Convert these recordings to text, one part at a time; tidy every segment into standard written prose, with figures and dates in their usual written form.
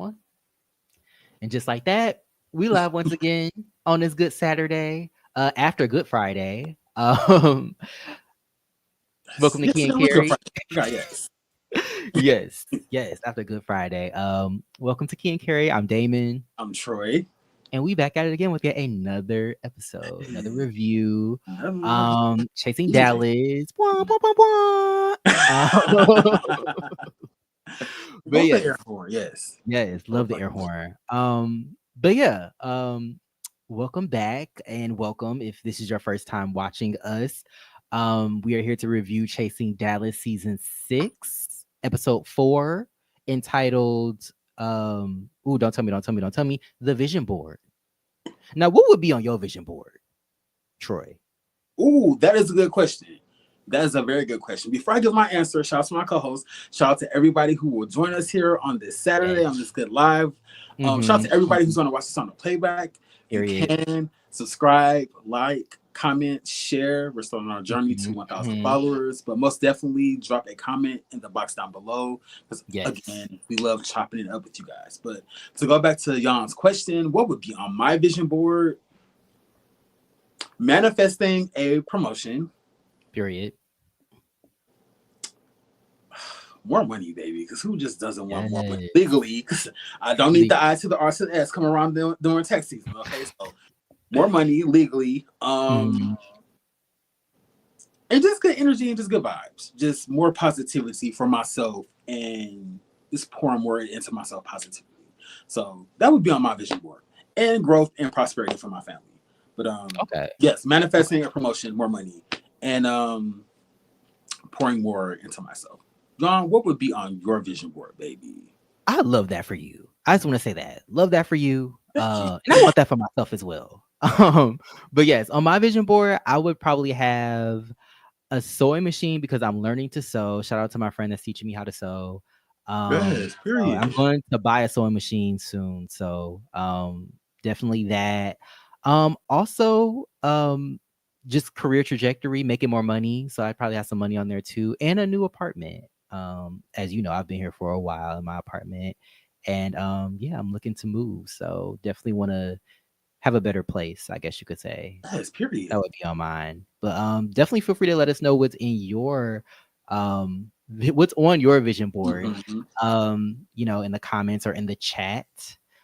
one. And just like that, we live once again on this good Saturday, after Good Friday. Welcome to Yes, Key and it was good Carrie. Friday. Yes. Yes, yes, after Good Friday. Welcome to Key and Carrie. I'm Damon, I'm Troy. and we back at it again with yet another episode, another review. Another Chasing DJ. Dallas. Bwah, bwah, bwah, bwah. Uh, but Both the yes, air horn, yes. yes, Both love the fucking air good. horn. But yeah, welcome back and welcome if this is your first time watching us. We are here to review Chasing Dallas season 6, episode 4, entitled ooh, don't tell me, The Vision Board. Now, what would be on your vision board, Troy? Ooh, that is a good question. That is a very good question. Before I give my answer, shout out to my co-host. Shout out to everybody who will join us here on this Saturday on Yes. this good live. Shout out Mm-hmm. to everybody who's going to watch this on the playback. You Period. can subscribe, like, comment, share. We're still on our journey to Mm-hmm. 1,000 Mm-hmm. followers, but most definitely drop a comment in the box down below. Because Yes. again, we love chopping it up with you guys. But to go back to Jan's question, what would be on my vision board? Manifesting a promotion, Period. more money, baby. Because who just doesn't want more money Yes. legally? Because I don't need the I to the R to the S come around during tax season. Okay, so more money legally, Mhm. and just good energy and just good vibes. Just more positivity for myself and just pouring more into myself positively. So that would be on my vision board, and growth and prosperity for my family. But Okay. yes, Okay. manifesting a promotion, more money, and pouring more into myself. John, what would be on your vision board, baby? I love that for you. I just want to say that. Love that for you. Thank you. And I want that for myself as well. But yes, on my vision board, I would probably have a sewing machine because I'm learning to sew. Shout out to my friend that's teaching me how to sew. Yes, So period. I'm going to buy a sewing machine soon. So definitely that. Also, just career trajectory, making more money. So I probably have some money on there too, and a new apartment. As you know, I've been here for a while in my apartment, and yeah, I'm looking to move. So definitely want to have a better place, I guess you could say. Yes, That period. would be on mine. But definitely feel free to let us know what's in your what's on your vision board. Mhm. In the comments or in the chat.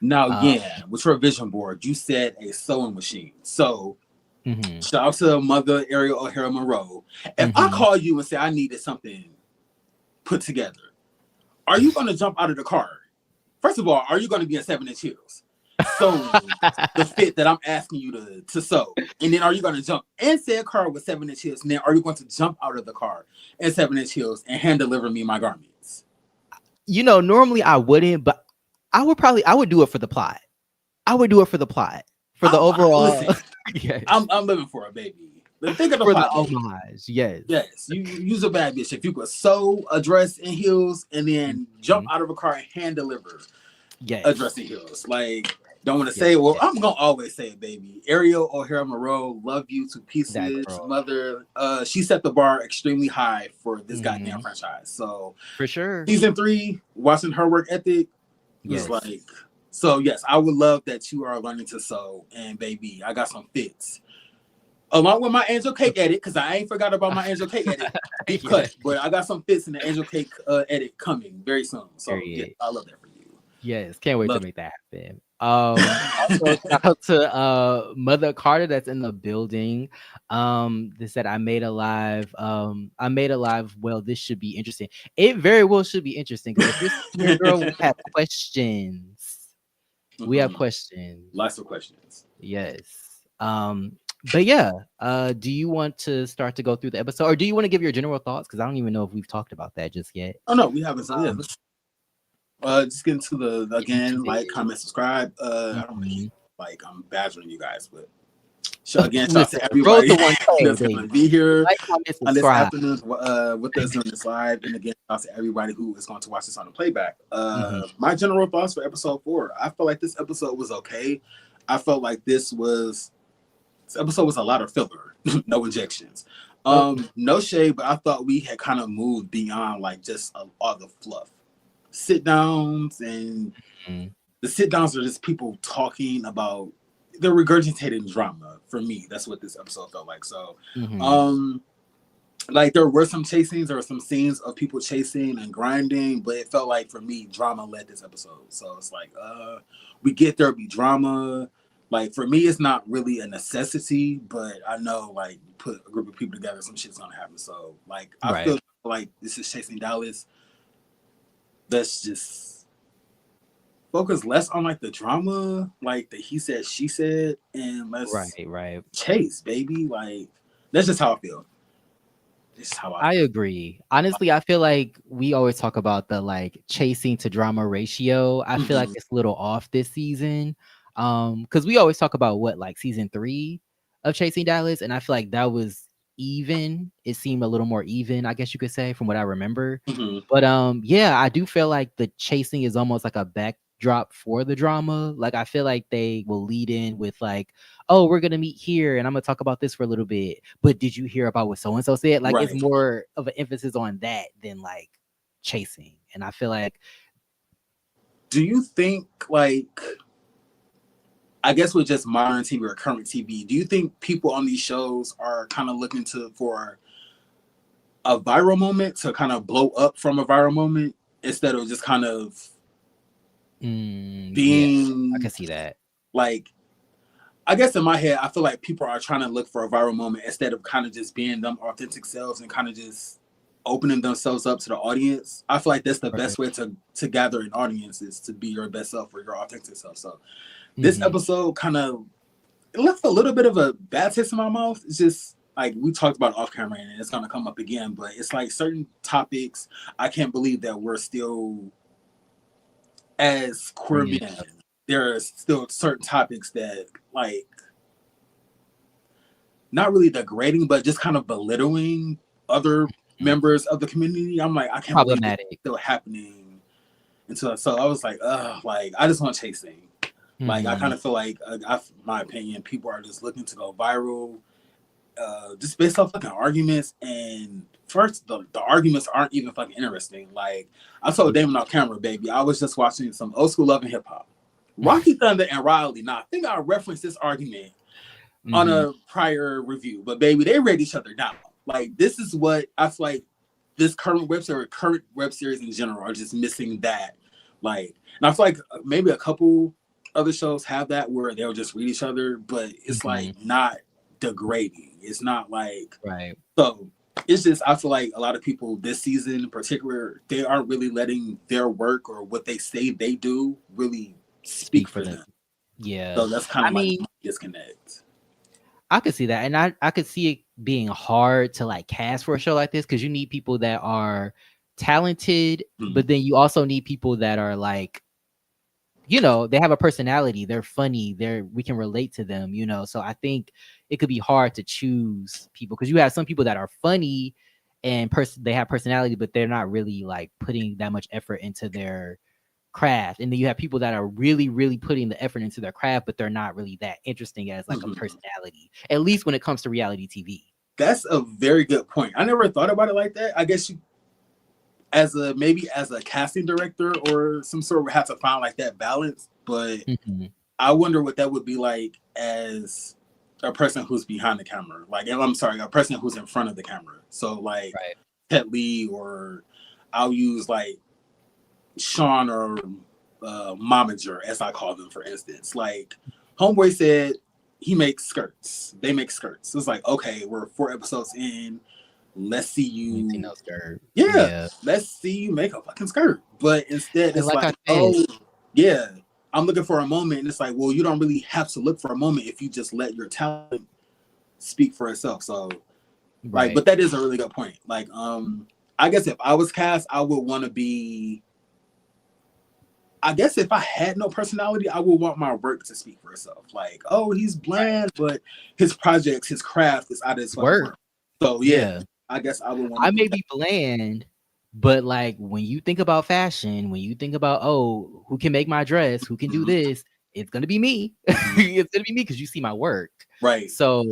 Now, Uh, yeah, with your vision board, you said a sewing machine. So mhm, shout out to Mother Ariel O'Hara Monroe. If I mhm. call you and say I needed something put together, are you going to jump out of the car? First of all, are you going to be in 7-inch heels sewing the fit that I'm asking you to sew? And then are you going to jump in said car with 7-inch heels? And then are you going to jump out of the car in 7-inch heels and hand deliver me my garments? Normally I wouldn't, but I would do it for the plot. I would do it for the plot. For the overall Listen, yes. I'm living for it, baby. But think of the For the plot, baby. homage. Yes. Yes, you use a bad bitch. If you could sew a dress in heels and then jump Mhm. out of a car and hand deliver a Yes. dress in heels, like don't want to Yes. say it. Well, Yes. I'm gonna always say it, baby. Ariel O'Hara Monroe, love you to That pieces, girl. mother. She set the bar extremely high for this goddamn Mhm. franchise. So For sure. season 3, watching her work ethic was Yes. like. So yes, I would love that you are learning to sew, and baby, I got some fits along with my angel cake edit, because I ain't forgot about my angel cake edit. Deep cut, Yes. but I got some fits in the angel cake edit coming very soon. So yeah, Period. I love that for you. Yes, can't wait to Love make that happen. Also it. shout out to Mother Carter that's in the building. They said I made a live. Well, this should be interesting. It very well should be interesting because if you're sitting here, girl, we have questions. We have Mhm. questions. Lots of questions. Yes. But yeah, do you want to start to go through the episode or do you want to give your general thoughts? Because I don't even know if we've talked about that just yet. Oh no, we haven't. So yeah, Um, let's just get into the get into again, like, it. comment, subscribe. I don't want to Mhm. keep like I'm badgering you guys, but again, shout out Listen, to roll everybody to 1K, that's baby. gonna be here Like, comment, on this subscribe. afternoon with us during this live. And again, shout out to everybody who is going to watch this on the playback. Mhm. My general thoughts for episode 4. I felt like this episode was okay. I felt like this episode was a lot of filler, no injections. Oh, No shade, but I thought we had kind of moved beyond like just all the fluff. sit downs, and Mhm. the sit downs are just people talking about, they're regurgitating drama. For me, that's what this episode felt like. So, Mhm. um, like there were some chasings, there were some scenes of people chasing and grinding, but it felt like for me, drama led this episode. So it's like, we get there'll be drama. Like for me, it's not really a necessity, but I know like put a group of people together, some shit's gonna happen. So like I Right. feel like this is Chasing Dallas. Let's just focus less on like the drama, like the he said, she said, and Right. let's Right. chase, baby. Like that's just how I feel. This is how I I feel. agree. Honestly, I feel like we always talk about the like chasing to drama ratio. I feel like Mhm. it's a little off this season. Because we always talk about what like season 3 of Chasing Dallas, and I feel like that was even. It seemed a little more even, I guess you could say, from what I remember. Mhm. But yeah, I do feel like the chasing is almost like a backdrop for the drama. Like I feel like they will lead in with like, oh, we're gonna meet here and I'm gonna talk about this for a little bit. But did you hear about what so and so said? Like it's Right. more of an emphasis on that than like chasing. And I feel like Do you think like, I guess with just modern TV or current TV, do you think people on these shows are kind of looking to for a viral moment to kind of blow up from a viral moment instead of just kind of yeah, I being can see that. like, I guess in my head, I feel like people are trying to look for a viral moment instead of kind of just being them authentic selves and kind of just opening themselves up to the audience. I feel like that's the Right. best way to gather an audience is to be your best self or your authentic self. So this Hmm. episode kind of it left a little bit of a bad taste in my mouth. It's just like we talked about off camera and it's gonna come up again, but it's like certain topics I can't believe that we're still as queer Bring it men. up. There are still certain topics that like not really degrading, but just kind of belittling other Mhm. members of the community. I'm like, I can't believe this is Problematic. still happening. And so I was like, like I just want chasing. Like I kind Hmm. of feel like, my opinion, people are just looking to go viral, just based off fucking arguments. And first, the arguments aren't even fucking interesting. Like I told Damon off camera, baby, I was just watching some old school Love and Hip Hop. Rocky Thunder and Riley. Now I think I referenced this argument on Hmm. a prior review, but baby, they read each other down. Like this is what I feel like this current web series in general are just missing that. Like, and I feel like maybe a couple other shows have that where they'll just read each other, but it's like Hmm. not degrading. It's not like Right. so. It's just I feel like a lot of people this season in particular they aren't really letting their work or what they say they do really speak Speak for for them. them. Yeah. So that's kind I of like mean, my disconnect. I could see that, and I could see it being hard to like cast for a show like this because you need people that are talented, Mhm. but then you also need people that are like, they have a personality, they're funny, we can relate to them, So I think it could be hard to choose people because you have some people that are funny and they have personality, but they're not really like putting that much effort into their craft. And then you have people that are really, really putting the effort into their craft, but they're not really that interesting as like a Mhm. personality, at least when it comes to reality TV. That's a very good point. I never thought about it like that. I guess you, as a maybe as a casting director or some sort, would have to find like that balance. But Mhm. I wonder what that would be like as a person who's behind the camera. Like, I'm sorry, a person who's in front of the camera. So like Right. Ted Lee, or I'll use like Sean or Momager, as I call them, for instance. Like, Homeboy said he makes skirts. They make skirts. It's like, okay, we're 4 episodes in. Let's see You see you. no skirt. Yeah, Yeah. let's see you make a fucking skirt. But instead, And it's like I like, said, oh, yeah, I'm looking for a moment. And it's like, well, you don't really have to look for a moment if you just let your talent speak for itself. So, like, right. but that is a really good point. Like, I guess if I was cast, I would want to be, I guess if I had no personality, I would want my work to speak for itself. Like, oh, he's Right. bland, but his projects, his craft is out of his fucking Work. world. So yeah, Yeah. I guess I would want to I be may that. be bland, but like when you think about fashion, when you think about, oh, who can make my dress, who can do Mhm, this, it's gonna be me. mhm. It's gonna be me because you see my work. Right. So,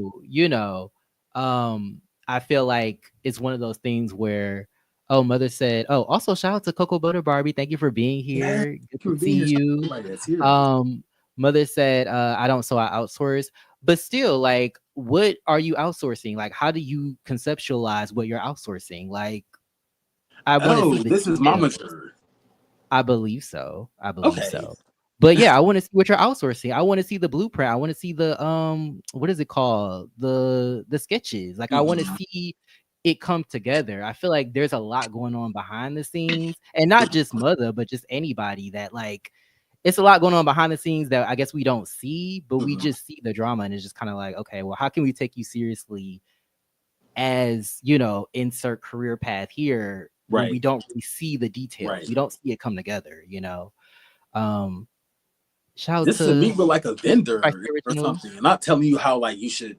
um, I feel like it's one of those things where Oh, mother said, oh, also shout out to Cocoa Butter Barbie. Thank you for being Yeah, here. Good you to were see being here. you. Somebody that's here. Mother said, I don't, so I outsource. But still, like, what are you outsourcing? Like, how do you conceptualize what you're outsourcing? Like, I want to see Oh, the this is details. momager. I believe so. I believe Okay. so. But yeah, I want to see what you're outsourcing. I want to see the blueprint. I want to see the what is it called? The sketches. Like I want to Mhm. see it come together. I feel like there's a lot going on behind the scenes, and not just mother, but just anybody that like it's a lot going on behind the scenes that I guess we don't see, but we Mhm. just see the drama and it's just kind of like, okay, well, how can we take you seriously as, you know, insert career path here when we Right. don't really see the details. Right. We don't see it come together, you know. Um shout out This should to be with like a vendor Spicy or Originals. something. Not telling you how like you should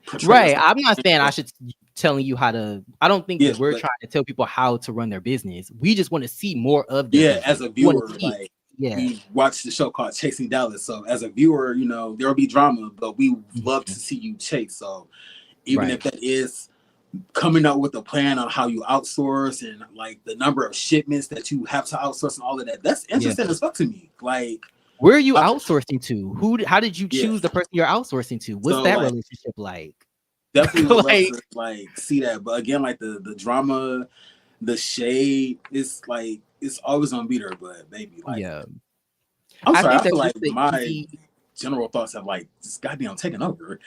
portray Right. yourself. I'm not saying I should telling you how to I don't think Yeah, that we're but trying to tell people how to run their business. We just want to see more of their yeah, as business. a We want viewer, to see like yeah. we watched the show called Chasing Dallas. So as a viewer, you know, there'll be drama, but we love to Mhm. see you chase. So even if Right. that is coming up with a plan on how you outsource and like the number of shipments that you have to outsource and all of that, that's Yeah. interesting as fuck to me. Like, Where are you I, outsourcing to? How did you yeah. choose the person you're outsourcing to? What's So that like, relationship like? definitely would love Like to like see that. But again, like the drama, the shade, it's always gonna be there. But baby, like, yeah. I'm I sorry, I think feel that's just like the my easy general thoughts have like just goddamn taken over.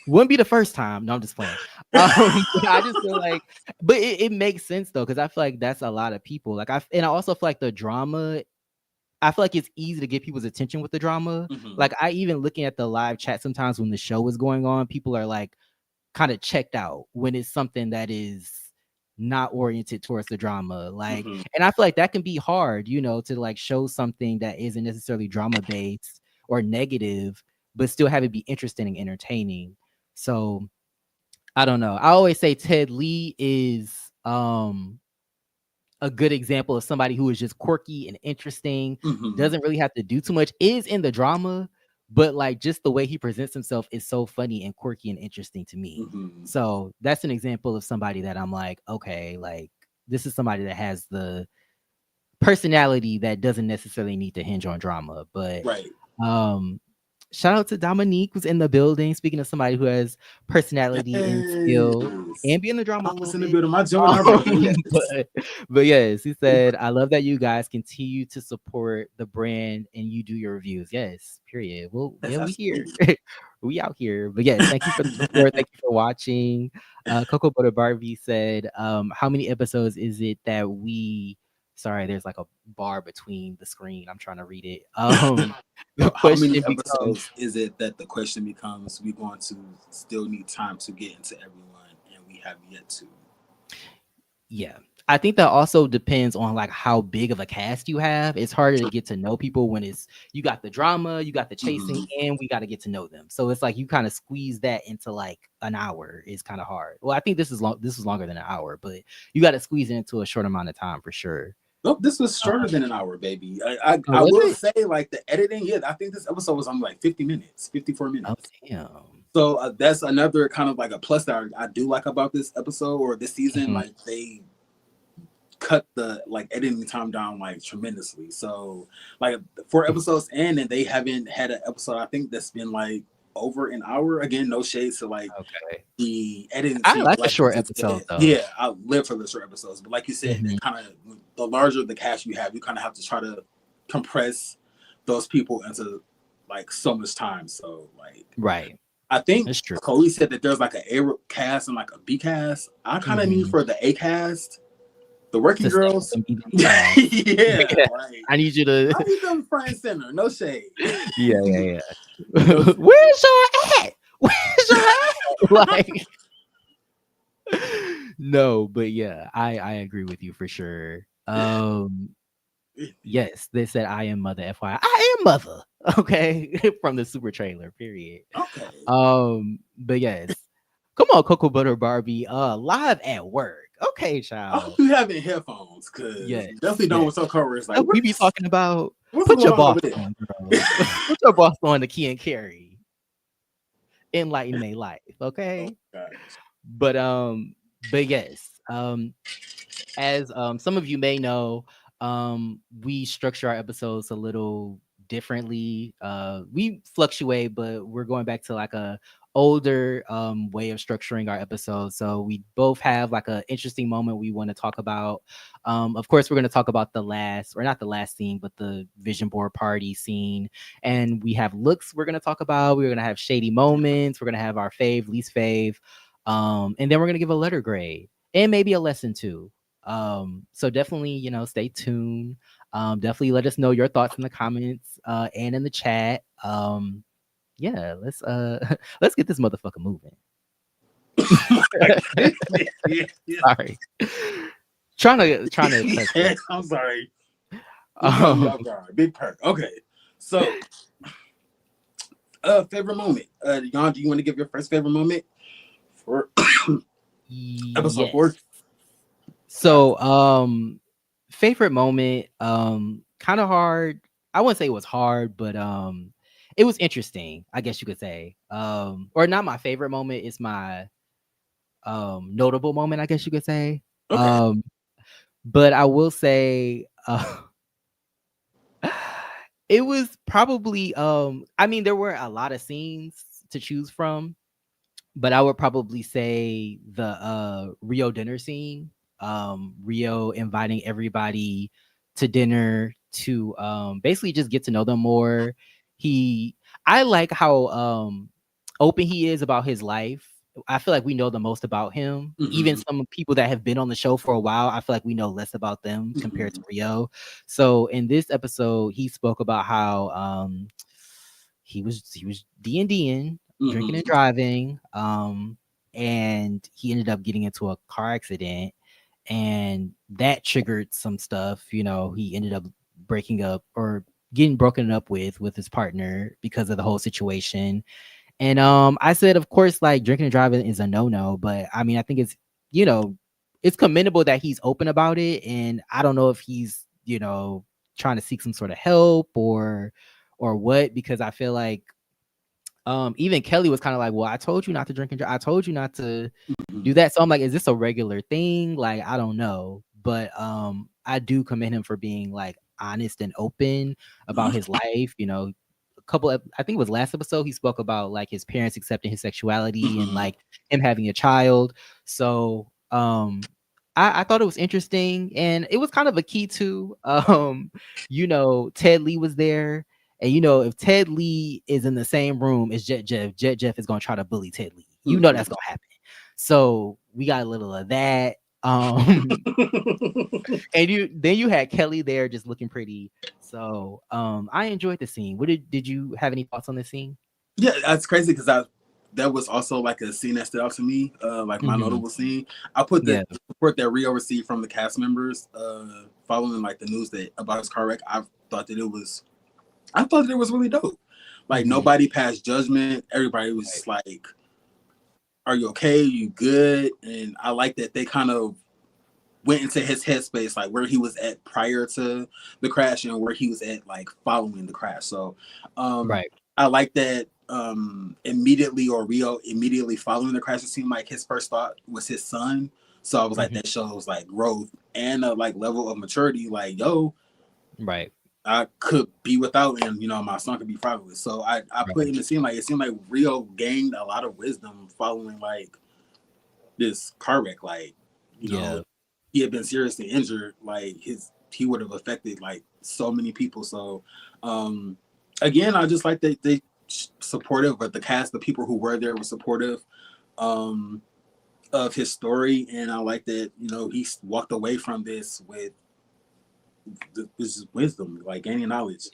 wouldn't be the first time. No, I'm just playing. But I just feel like, but it makes sense though, because I feel like that's a lot of people. Like and I also feel like the drama. I feel like it's easy to get people's attention with the drama. Mhm. Like I even looking at the live chat sometimes when the show is going on, people are like kind of checked out when it's something that is not oriented towards the drama. Like, Mhm. and I feel like that can be hard, you know, to like show something that isn't necessarily drama based or negative, but still have it be interesting and entertaining. So I don't know. I always say Ted Lee is a good example of somebody who is just quirky and interesting, Mhm. doesn't really have to do too much, is in the drama, but like just the way he presents himself is so funny and quirky and interesting to me. Mhm. So that's an example of somebody that I'm like, okay, like this is somebody that has the personality that doesn't necessarily need to hinge on drama. But Right. um shout out to Dominique who's in the building. Speaking of somebody who has personality and skill Yes. and be in the drama a I little was in the bit. building. My joint Um, already. Yes. but but yes, he said, I love that you guys continue to support the brand and you do your reviews. Yes, period. Well, Yes, yeah, we here. absolutely. We out here. But yes, thank you for the support. Thank you for watching. Cocoa Butter Barbie said, how many episodes is it that we sorry, there's like a bar between the screen. I'm trying to read it. The How many question becomes, episodes is it that the question becomes we going to still need time to get into everyone and we have yet to? yeah. I think that also depends on like how big of a cast you have. It's harder to get to know people when it's you got the drama, you got the chasing, Mhm. and we got to get to know them. So it's like you kind of squeeze that into like an hour is kind of hard. Well, I think this is long. This is longer than an hour, but you got to squeeze it into a short amount of time for sure. Nope, this was Uh, shorter than an hour, baby. I, oh, I was will it? say, like the editing, yeah, I think this episode was on like 50 minutes, 54 Oh, minutes. damn. So that's another kind of like a plus that I do like about this episode or this season. Mhm. Like they cut the like editing time down like tremendously. So like 4 episodes in and they haven't had an episode I think that's been like over an hour. Again, no shades to like Okay. the editing I team. like a Like short you episode said, though. yeah, I live for the short episodes. But like you said, Mhm. that kind of the larger the cast you have, you kind of have to try to compress those people into like so much time. So like Right. I think That's true. Chloe said that there's like an A cast and like a B cast. I kind of need Mhm. for the A cast, the working To step up girls. and be the cast. Yeah, Yeah. like I need you to I need them front and center. No shade. yeah, yeah, yeah. No Where's your at? Where's your at? Like, no, but yeah, I agree with you for sure. shade. Yes, they said I am mother. FYI, I am mother. Okay, from the super trailer. Period. Okay. But yes, come on, Cocoa Butter Barbie. Live at work. Okay, I hope child. you having headphones, cause Yes, definitely don't yes. want some coworkers like Stuff we be talking about. what's Put going your on boss over there? on, girl. Put your boss on the key and carry. Enlighten their life. Oh Okay. gosh. But yes. As some of you may know, we structure our episodes a little differently. We fluctuate, but we're going back to like a older way of structuring our episodes. So we both have like a interesting moment we want to talk about. Of course, we're going to talk about the last, or not the last scene, but the vision board party scene. And we have looks we're going to talk about. We're going to have shady moments. We're going to have our fave, least fave. And then we're going to give a letter grade and maybe a lesson too. So definitely, stay tuned. Definitely let us know your thoughts in the comments and in the chat. Yeah, let's let's get this motherfucker moving. Sorry. Trying to Yeah, I'm sorry. I'm sorry. Big perk. Okay. So favorite moment. Jan, do you want to give your first favorite moment for episode 4? So favorite moment, kind of hard. I wouldn't say it was hard, but it was interesting, I guess you could say. Or not my favorite moment, it's my notable moment, I guess you could say. Okay. But I will say it was probably I mean, there were a lot of scenes to choose from, but I would probably say the Rio dinner scene. Rio inviting everybody to dinner to basically just get to know them more. I like how open he is about his life. I feel like we know the most about him. Even some people that have been on the show for a while, I feel like we know less about them compared to Rio. So in this episode, he spoke about how he was D&Ding, drinking and driving, and he ended up getting into a car accident, and that triggered some stuff. He ended up breaking up or getting broken up with his partner because of the whole situation. And I said, of course, like drinking and driving is a no-no, but I mean, I think it's commendable that he's open about it. And I don't know if he's, trying to seek some sort of help or what, because I feel like even Kelly was kind of like, well, I told you not to drink and drive. I told you not to do that. So I'm like, is this a regular thing? Like, I don't know. But I do commend him for being like honest and open about his life. I think it was last episode, he spoke about like his parents accepting his sexuality and like him having a child. So I thought it was interesting, and it was kind of a key to Ted Lee was there. And if Ted Lee is in the same room as Jet Jeff is gonna try to bully Ted Lee. That's gonna happen. So we got a little of that. And you had Kelly there just looking pretty. So I enjoyed the scene. What did you have any thoughts on the scene? Yeah, that's crazy because that was also like a scene that stood out to me, like my notable scene. I put the support that Rio received from the cast members following like the news about his car wreck. I thought that it was really dope. Like nobody passed judgment. Everybody was just like, "Are you okay? You good?" And I like that they kind of went into his headspace, like where he was at prior to the crash and where he was at like following the crash. So I like that Rio immediately following the crash, it seemed like his first thought was his son. So I was like, that shows like growth and a like level of maturity. Like, yo, I could be without him, my son could be fatherless. So I put in the scene, like it seemed like Rio gained a lot of wisdom following like this car wreck. Like, he had been seriously injured. Like he would have affected like so many people. So again, I just like that they supportive, but the cast, the people who were there were supportive of his story, and I like that he walked away from this with this is wisdom, like gaining knowledge.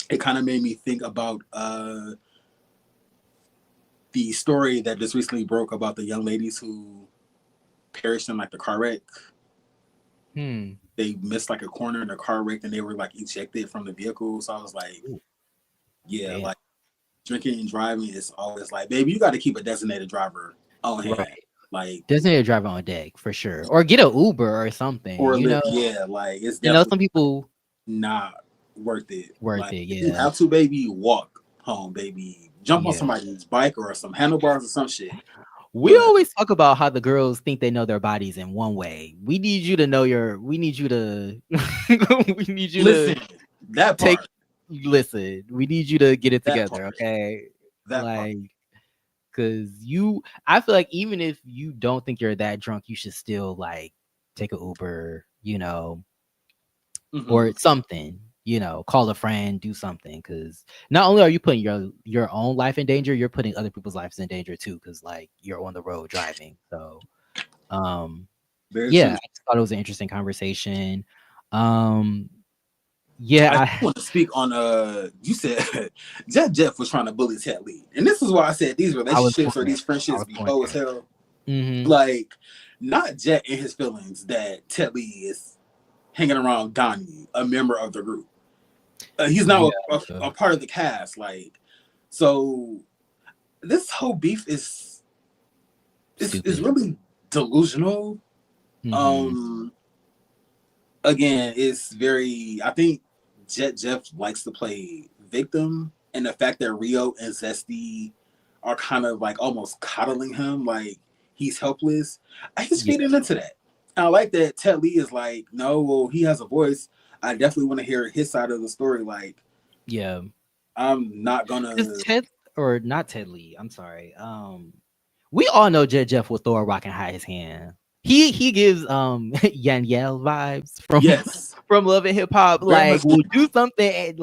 It kind of made me think about the story that just recently broke about the young ladies who perished in like the car wreck. They missed like a corner in the car wreck and they were like ejected from the vehicle. So I was like, like drinking and driving is always like, baby, you got to keep a designated driver on hand. Like designated driver on deck for sure, or get an Uber or something. Or like it's definitely some people not worth it. You have to, baby, walk home, baby. Jump on somebody's bike or some handlebars or some shit. We But always talk about how the girls think they know their bodies in one way. We need you to know your. We need you to. We need you to listen, that take. part, Listen, we need you to get it that part, together, okay? that part. Like, cause I feel like even if you don't think you're that drunk, you should still like take a Uber, Hmm. or something. Call a friend, do something. Cause not only are you putting your own life in danger, you're putting other people's lives in danger too. Cause like you're on the road driving, so. Um, Very yeah, true. I just thought it was an interesting conversation. Um, yeah, I do want to speak on you said Jeff was trying to bully Ted Lee. And this is why I said these I was relationships going or there. these I friendships was be going hoe as there. hell. Hmm. Like, not Jet in his feelings that Ted Lee is hanging around Donnie, a member of the group. He's Yeah. now a part of the cast. Like, so this whole beef is Stupid. really delusional. Hmm. Um, again, it's very. I think Jeff likes to play victim, and the fact that Rio and Zesty are kind of like almost coddling him, like he's helpless. I just Yeah. feeding into that. And I like that Ted Lee is like, no, well, he has a voice. I definitely want to hear his side of the story. Like, Yeah. I'm not Because gonna. Ted, or not Ted Lee, I'm sorry. We all know Jeff will throw a rock and hide his hand. He gives Yaniel vibes from Yes, from Love and Hip Hop. very Like, much will do. do something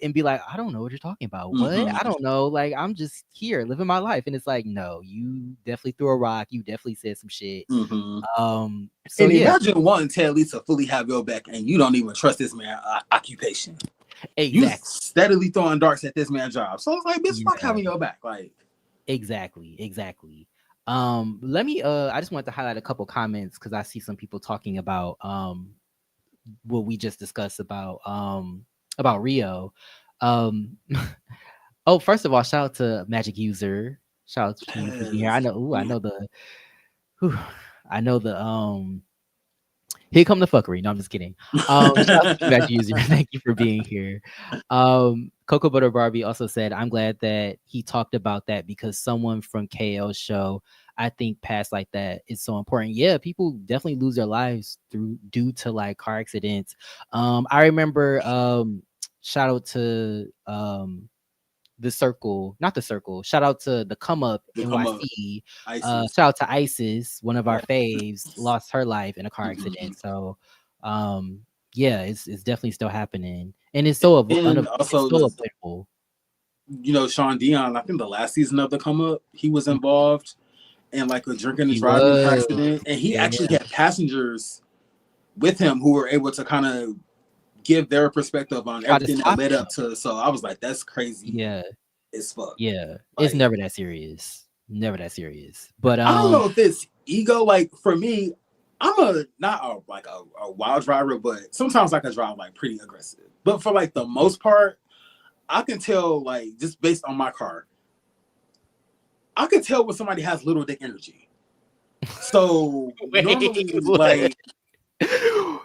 and be like, I don't know what you're talking about. What? Mm-hmm. I don't know. Like, I'm just here living my life. And it's like, no, you definitely threw a rock. You definitely said some shit. Mm-hmm. So And yeah, imagine wanting Ted Lee to fully have your back, and you don't even trust this man occupation. You exactly. steadily throwing darts at this man's job. So it's like, bitch, fuck Yeah. having your back. Like, Exactly. Let me I just wanted to highlight a couple comments because I see some people talking about what we just discussed about Rio. Um oh, first of all, shout out to Magic User. Shout out to you for being here. I yes. know, whew, I know the here come the fuckery. No, I'm just kidding. Shout out to you, Magic User. Thank you for being here. Cocoa Butter Barbie also said, I'm glad that he talked about that because someone from KL's show, I think past like that is so important. Yeah, people definitely lose their lives due to like car accidents. I remember shout out to the circle, not the circle. Shout out to the come up To come up, NYC. ISIS. Shout out to Isis, one of our Yeah. faves, lost her life in a car Mm-hmm. accident. So, yeah, it's definitely still happening, and And it's also so the, avoidable. Sean Dion, I think the last season of the come up, he was involved in like a drinking and He driving was, accident. And he yeah, actually had passengers with him who were able to kind of give their perspective on try to everything that stop led him. up to. So I was like, that's crazy Yeah, as fuck. yeah, it's Like, never that serious, never that serious. But I don't know if it's ego. Like for me, I'm not a wild driver, but sometimes I can drive like pretty aggressive. But for like the most part, I can tell like just based on my car, I can tell when somebody has little dick energy. So wait, normally, what? like I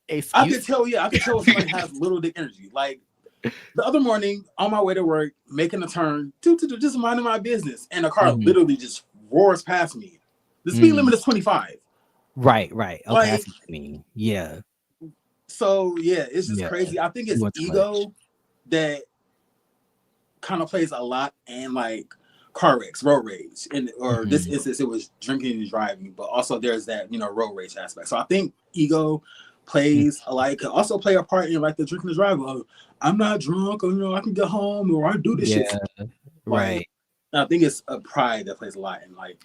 Excuse can tell, yeah, I can tell when somebody has little dick energy. Like the other morning on my way to work, making a turn, just minding my business, and the car me? literally just roars past me. The speed limit is 25. Right. Okay, I Like, see what you mean. Yeah. so yeah, it's just Yeah. crazy. I think it's Doing too much. ego that kind of plays a lot in like car wrecks, road rage, and or this Mhm. instance it was drinking and driving, but also there's that road rage aspect. So I think ego Mm. plays a like could also play a part in like the drinking and driving. Oh, I'm not drunk, or I can get home, or I do this shit. Yeah, Like right. I think it's a pride that plays a lot in like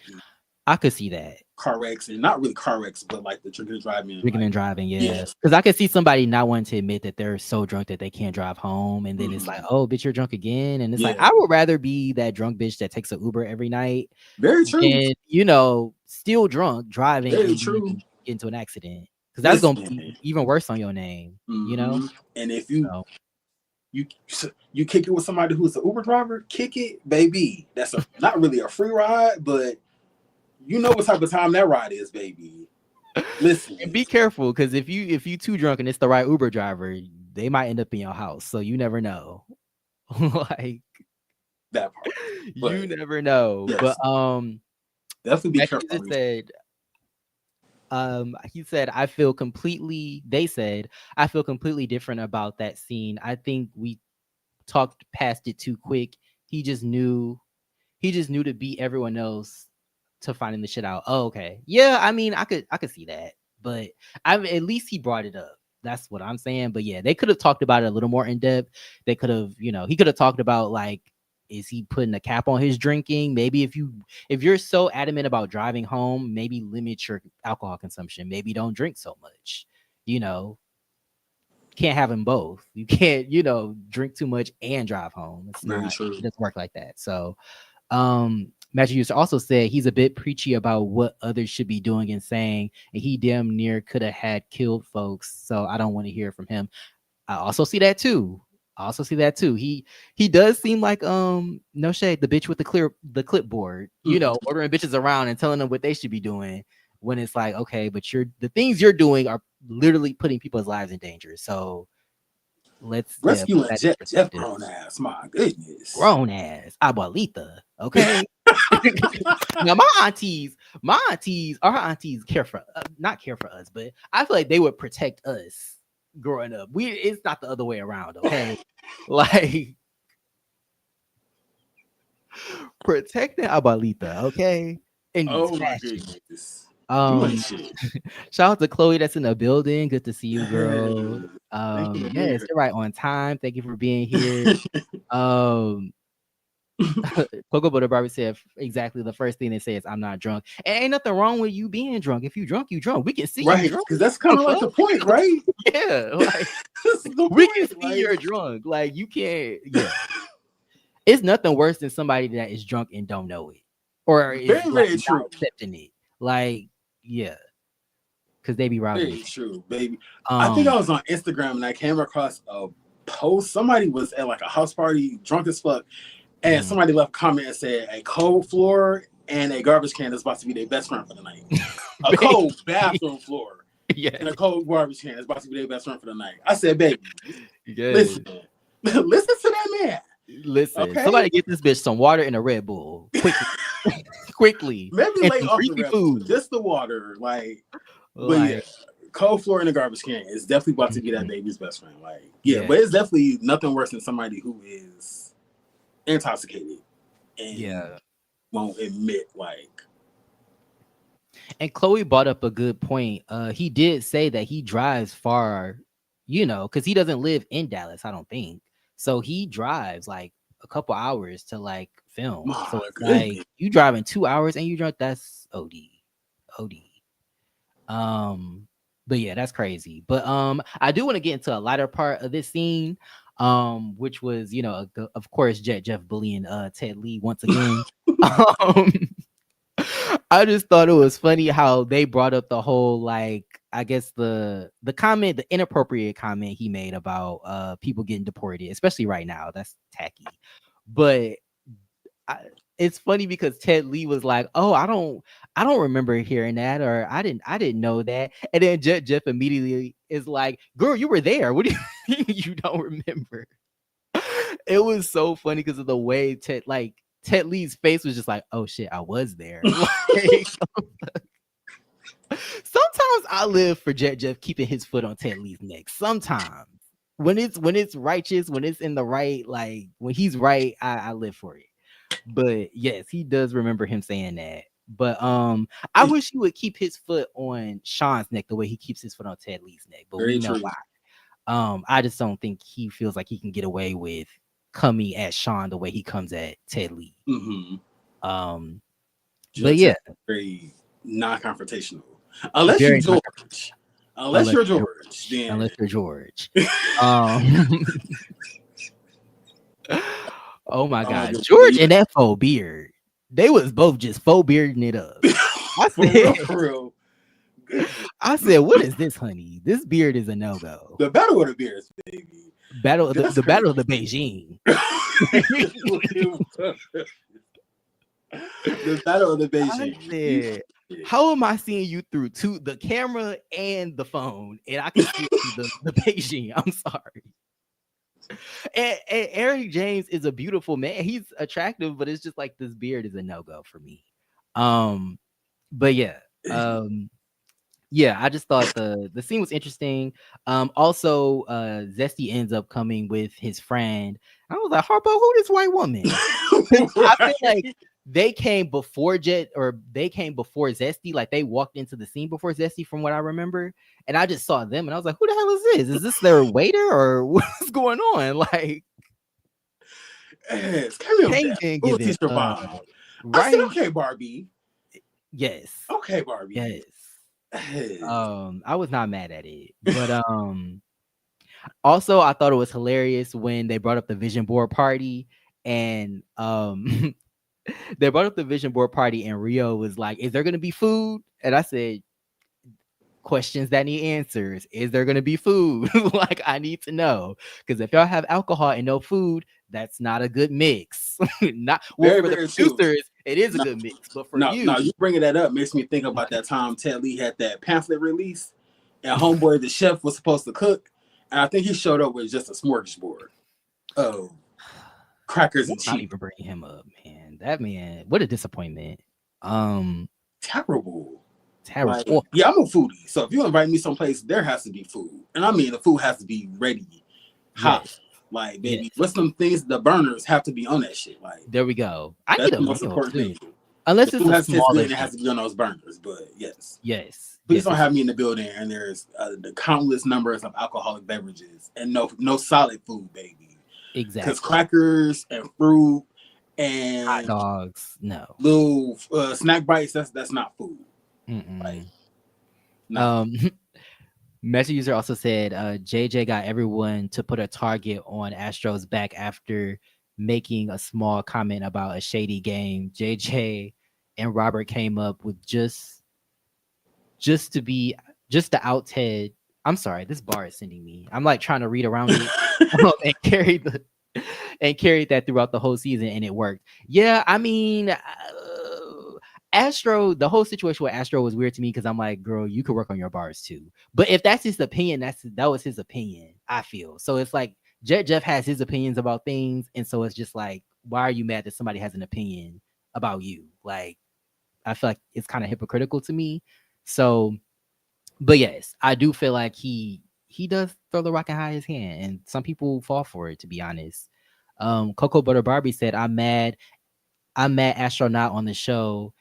I could see that. car wrecks, and not really car wrecks, but like the drinking and driving. Drinking Like and driving, yeah. yes, Because I could see somebody not wanting to admit that they're so drunk that they can't drive home, and then it's like, mm-hmm. "Oh, bitch, you're drunk again," and it's like, Yeah, I would rather be that drunk bitch that takes an Uber every night very true, than, still drunk, driving very and then true. get into an accident. Because that's gonna Listen, be even worse on your name, you know? mm-hmm. And if So you you kick it with somebody who's an Uber driver, kick it, baby. That's not really a free ride, but you know what type of time that ride is, baby. Listen, and be careful, because if you too drunk and it's the right Uber driver, they might end up in your house, so you never know. Like, that part. you But never know. But yes, Definitely be Matt careful. User said, he said, they said, I feel completely different about that scene. I think we talked past it too quick. He just knew to beat everyone else to finding the shit out. Oh, okay. Yeah, I mean, I could see that. But at least he brought it up. That's what I'm saying. But yeah, they could have talked about it a little more in depth. They could have, he could have talked about like, is he putting a cap on his drinking? Maybe if you're so adamant about driving home, maybe limit your alcohol consumption. Maybe don't drink so much. You know, can't have them both. You can't, drink too much and drive home. It's Very not, true. it doesn't work like that. So Magic User also said he's a bit preachy about what others should be doing and saying, and he damn near could have had killed folks. So I don't want to hear from him. I also see that too. He does seem like no shade, the bitch with the clipboard, ordering bitches around and telling them what they should be doing. When it's like, okay, but the things you're doing are literally putting people's lives in danger. So let's rescuing Jeff grown ass. My goodness, grown ass abuelita. Okay. Now my aunties or her aunties not care for us, but I feel like they would protect us growing up. It's not the other way around. Okay. Like protecting abuelita. Okay. And my goodness. Shout out to Chloe that's in the building. Good to see you, girl. Yes, you're right on time. Thank you for being here. Coco Butter Barbie said exactly the first thing they say is I'm not drunk. And ain't nothing wrong with you being drunk. If you drunk, you drunk. We can see you drunk. Because that's kind of like the point, right? Yeah. Like, we can see you're drunk. Like you can't. Yeah. It's nothing worse than somebody that is drunk and don't know it. Or is very true. Not accepting it. Like, yeah. Because they be robbing. Very true, baby. I think I was on Instagram and I came across a post. Somebody was at like a house party, drunk as fuck, and somebody left a comment and said a cold floor and a garbage can is about to be their best friend for the night. A cold bathroom floor and a cold garbage can is about to be their best friend for the night. I said, baby, listen to that man. Listen, okay? Somebody get this bitch some water and a Red Bull quickly. Maybe lay off the Red Bull, just the water, like. But yeah, cold floor in a garbage can is definitely about to be that baby's best friend. Like, yeah, but it's definitely nothing worse than somebody who is intoxicated and won't admit, like. And Chloe brought up a good point. He did say that he drives far, because he doesn't live in Dallas, I don't think. So he drives like a couple hours to like film. So it's like you driving 2 hours and you drunk, that's OD. But yeah, that's crazy. But I do want to get into a lighter part of this scene, which was, of course, Jeff bullying Ted Lee once again. I just thought it was funny how they brought up the whole, like, I guess the inappropriate comment he made about people getting deported, especially right now. That's tacky. But it's funny because Ted Lee was like, "Oh, I don't remember hearing that, or I didn't know that." And then Jeff immediately is like, "Girl, you were there. What do you mean you don't remember?" It was so funny because of the way Ted Lee's face was just like, "Oh shit, I was there." Like, sometimes I live for Jeff keeping his foot on Ted Lee's neck. Sometimes when it's righteous, when it's in the right, like when he's right, I live for it. But yes, he does remember him saying that. But I wish he would keep his foot on Sean's neck the way he keeps his foot on Ted Lee's neck. But we know why. I just don't think he feels like he can get away with coming at Sean the way he comes at Ted Lee. But yeah, very non-confrontational. Unless you're George. Unless you're George. Then. Unless you're George. Oh my God, George and that faux beard. They was both just faux bearding it up. For real. I said, what is this, honey? This beard is a no-go. The battle of the beards, baby. The battle of the Beijing. The battle of the Beijing. How am I seeing you through the camera and the phone, and I can see the Beijing? I'm sorry. And Eric James is a beautiful man. He's attractive, but it's just like this beard is a no-go for me. Um, but yeah, yeah, I just thought the scene was interesting. Also, Zesty ends up coming with his friend. I was like, Harpo, who this white woman? 'Cause I feel like Right. they came before Jet, or they came before Zesty. Like they walked into the scene before Zesty, from what I remember. And I just saw them, and I was like, who the hell is this? Is this their waiter, or what's going on? Like, Yes, Cameo Kane that didn't school give it teacher up, vibe. I said, right? okay, Barbie. Yes, Okay, Barbie. yes. Yes. I was not mad at it, but also I thought it was hilarious when they brought up the vision board party, and they brought up the vision board party, and Rio was like, "Is there gonna be food?" And I said, "Questions that need answers. Is there gonna be food? Like I need to know, because if y'all have alcohol and no food, that's not a good mix. Not well Very, for the very true. producers, it is a Now, good mix, but for now, you, you bringing that up makes me think about that time Ted Lee had that pamphlet release, and Homeboy the chef was supposed to cook, and I think he showed up with just a smorgasbord of crackers and let's not cheese. even bring him up, man. That man, what a disappointment. Um, Terrible. terrible. Like, Well, yeah, I'm a foodie, so if you invite me someplace, there has to be food, and I mean the food has to be ready, hot. yes, Like, baby, yes. what's some things? The burners have to be on that shit. Like, There we go. I that's need a the most meal important too, thing. The unless it's food a has to taste small good, and it event. has to be on those burners. But yes, Yes, please yes, don't yes, have me in the building and there's the countless numbers of alcoholic beverages and no solid food, baby. Because exactly. crackers and fruit Hot and dogs, no. little snack bites, that's not food. Like, Mm-mm. not food. Um, Meta user also said JJ got everyone to put a target on Astro's back after making a small comment about a shady game. JJ and Robert came up with just to be just to out Ted. I'm sorry, this bar is sending me. I'm like trying to read around it and carry the and carried that throughout the whole season, and it worked. Yeah, I mean, Astro, the whole situation with Astro was weird to me because I'm like, girl, you could work on your bars too. But if that's his opinion, that was his opinion. I feel so. It's like Jet Jeff has his opinions about things, and so it's just like, why are you mad that somebody has an opinion about you? Like, I feel like it's kind of hypocritical to me. So, but yes, I do feel like he does throw the rock and hide his hand, and some people fall for it. To be honest, Coco Butter Barbie said, I'm mad astronaut on the show.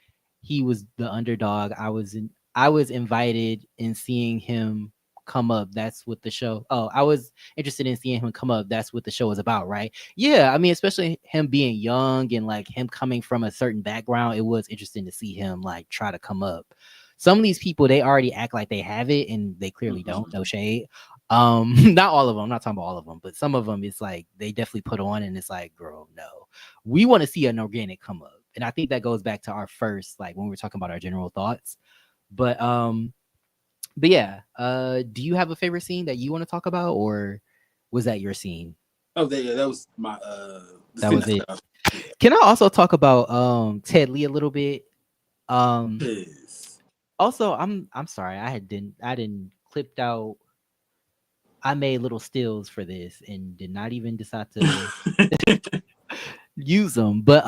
He was the underdog. I was invited in seeing him come up. That's what the show. Oh, I was interested in seeing him come up. That's what the show is about, right? Yeah, I mean, especially him being young and like him coming from a certain background, it was interesting to see him like try to come up. Some of these people they already act like they have it and they clearly don't. Mm-hmm. No shade. Not all of them. I'm not talking about all of them, but some of them it's like they definitely put on and it's like, girl, no, we want to see an organic come up. And I think that goes back to our first, like when we were talking about our general thoughts. But yeah, do you have a favorite scene that you want to talk about, or was that your scene? Oh, yeah, that was my the That scene was that it. stuff. Yeah. Can I also talk about Ted Lee a little bit? Um Yes. Also, I'm sorry, I didn't clipped out. I made little stills for this and did not even decide to use them. But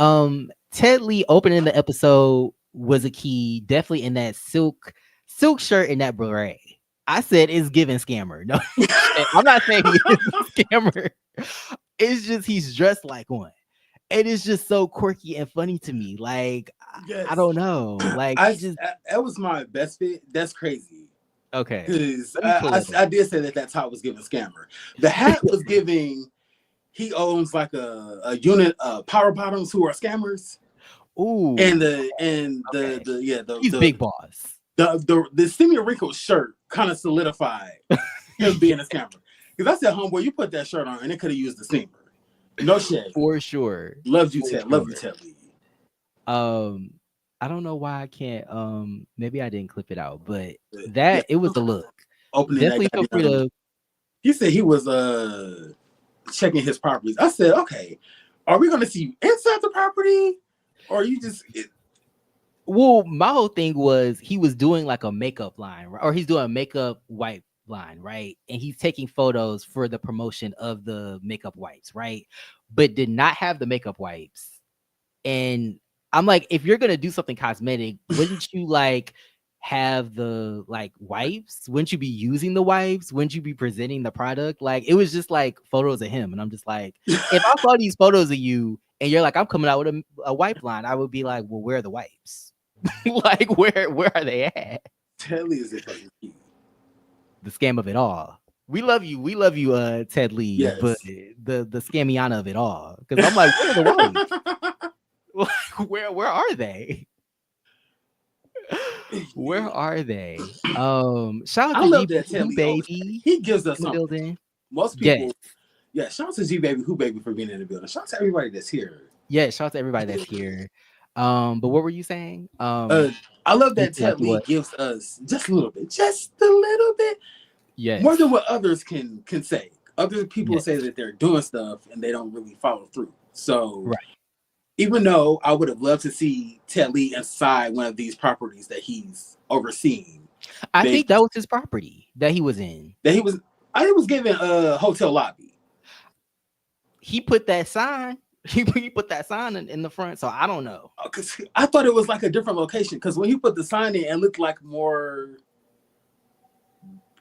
Ted Lee opening the episode was a key, definitely in that silk shirt and that beret. I said it's giving scammer. No, I'm not saying he is a scammer. It's just he's dressed like one. And it's just so quirky and funny to me. Like I Yes. don't know. Like he just That was my best fit. That's crazy. okay. Because Let me pull it I up. did say that that top was giving scammer. The hat was giving. He owns like a unit of power bottoms who are scammers, and Ooh, okay. the yeah He's big boss. the semi wrinkled shirt kind of solidified him being a scammer. Because I said, homeboy, you put that shirt on, and it could have used the steamer. No shade. For sure. Loved you, For Ted. Love you, sure. Ted Lee. Um, I don't know why I can't. Maybe I didn't clip it out, but But, yeah, that it was the look. opening that Definitely feel free goddamn. to. He said he was checking his properties. I said, okay, are we going to see you inside the property, or are you just? Well, my whole thing was he was doing like a makeup line, right? Or he's doing a makeup wipe line, right? And he's taking photos for the promotion of the makeup wipes, right? But did not have the makeup wipes. And I'm like, if you're gonna do something cosmetic, wouldn't you like have the like wipes? Wouldn't you be using the wipes? Wouldn't you be presenting the product? Like it was just like photos of him, and I'm just like, if I saw these photos of you and you're like, I'm coming out with a wipe line, I would be like, well, where are the wipes? Like where are they at? Ted Lee is the fucking key. The scam of it all. We love you, Ted Lee, but Yes. the scamiana of it all. Because I'm like, where are the wipes? Like, where are they? Where are they? Shout out I to love G that Ted Who Lee always Baby he gives us in the something. building. Most Yes. people, yeah. Shout out to G Baby, Who Baby for being in the building. Shout out to everybody that's here. Yeah, shout out to everybody that's here. But what were you saying? I love you that feel like Ted you Lee what? gives us just a little bit, Yes. more than what others can say. Other people Yes. say that they're doing stuff and they don't really follow through. So Right. even though I would have loved to see Ted Lee inside one of these properties that he's overseeing, I think that was his property that he was in. I was given a hotel lobby. He put that sign. He put that sign in the front. So I don't know. Because I thought it was like a different location. Because when he put the sign in, it looked like more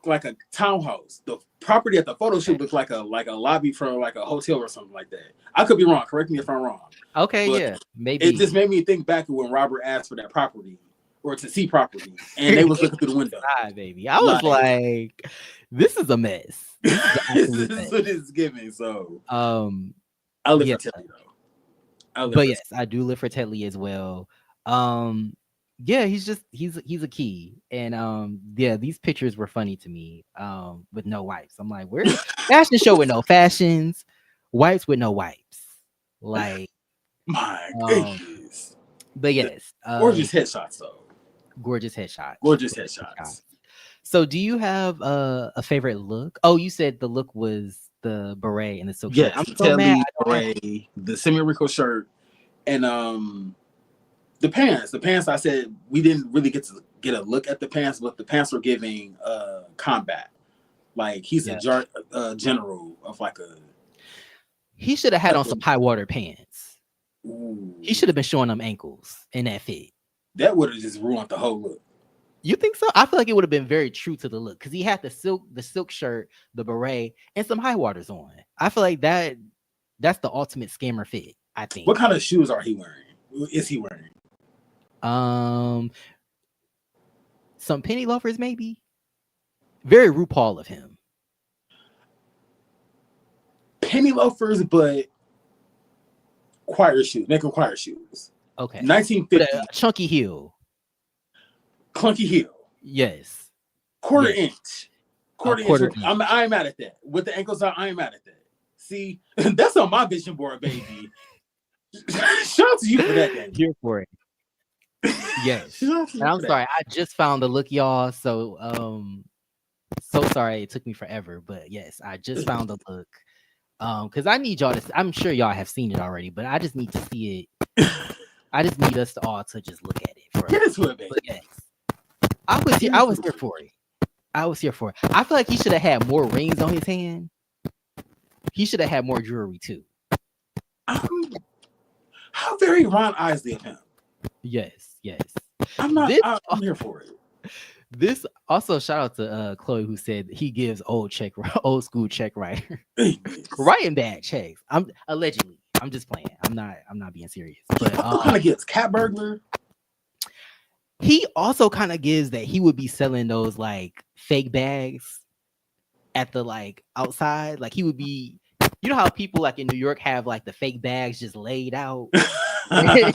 like a townhouse. The property at the photo shoot looked like a lobby for like a hotel or something like that. I could be wrong. Correct me if I'm wrong. Okay, But yeah, maybe. It just made me think back to when Robert asked for that property or to see property, and they was looking through the window. Hi, baby. I was like, this is a mess. This is what it's giving. So I live for Ted Lee though. But yes, I do live for Ted Lee as well. Yeah, he's a key. And yeah, these pictures were funny to me. With no wipes. I'm like, where's fashion show with no fashions, wipes with no wipes. Like my goodness. But yes, gorgeous headshots though. Gorgeous headshots. Gorgeous headshots. So do you have a favorite look? Oh, you said the look was the beret and the silk shirt. I'm so mad. Beret, the semi-wrinkle shirt, and the pants. The pants, I said we didn't really get a look at the pants, but the pants were giving combat. Like he's a general of like a. He should have had on some high water pants. Ooh. He should have been showing them ankles in that fit. That would have just ruined the whole look. You think so? I feel like it would have been very true to the look because he had the silk shirt, the beret, and some high waters on. I feel like that's the ultimate scammer fit. I think. What kind of shoes are he wearing? Is he wearing? Some penny loafers, maybe. Very RuPaul of him. Penny loafers, but choir shoes. Make them choir shoes. Okay. 1950. Chunky heel. Clunky heel. Yes. Quarter inch. Quarter inch. I ain't mad at that. With the ankles out, I ain't mad at that. See, that's on my vision board, baby. Shout out to you for that, Danny. Here for it. Yes. And I'm sorry, I just found the look, y'all. So so sorry it took me forever, but yes, I just found the look. Because I need y'all to. I'm sure y'all have seen it already, but I just need to see it. I just need us to all to just look at it. Get into it, baby. Yes. I was here for it. I was here for it. I feel like he should have had more rings on his hand. He should have had more jewelry too. How very Ron Isley of him. Yes. I'm here for it. This also shout out to Chloe who said he gives old school check writer writing bad checks. I'm allegedly. I'm just playing. I'm not being serious. But kind of gives cat burglar. He also kind of gives that he would be selling those like fake bags at the like outside. Like he would be, you know how people like in New York have like the fake bags just laid out. Like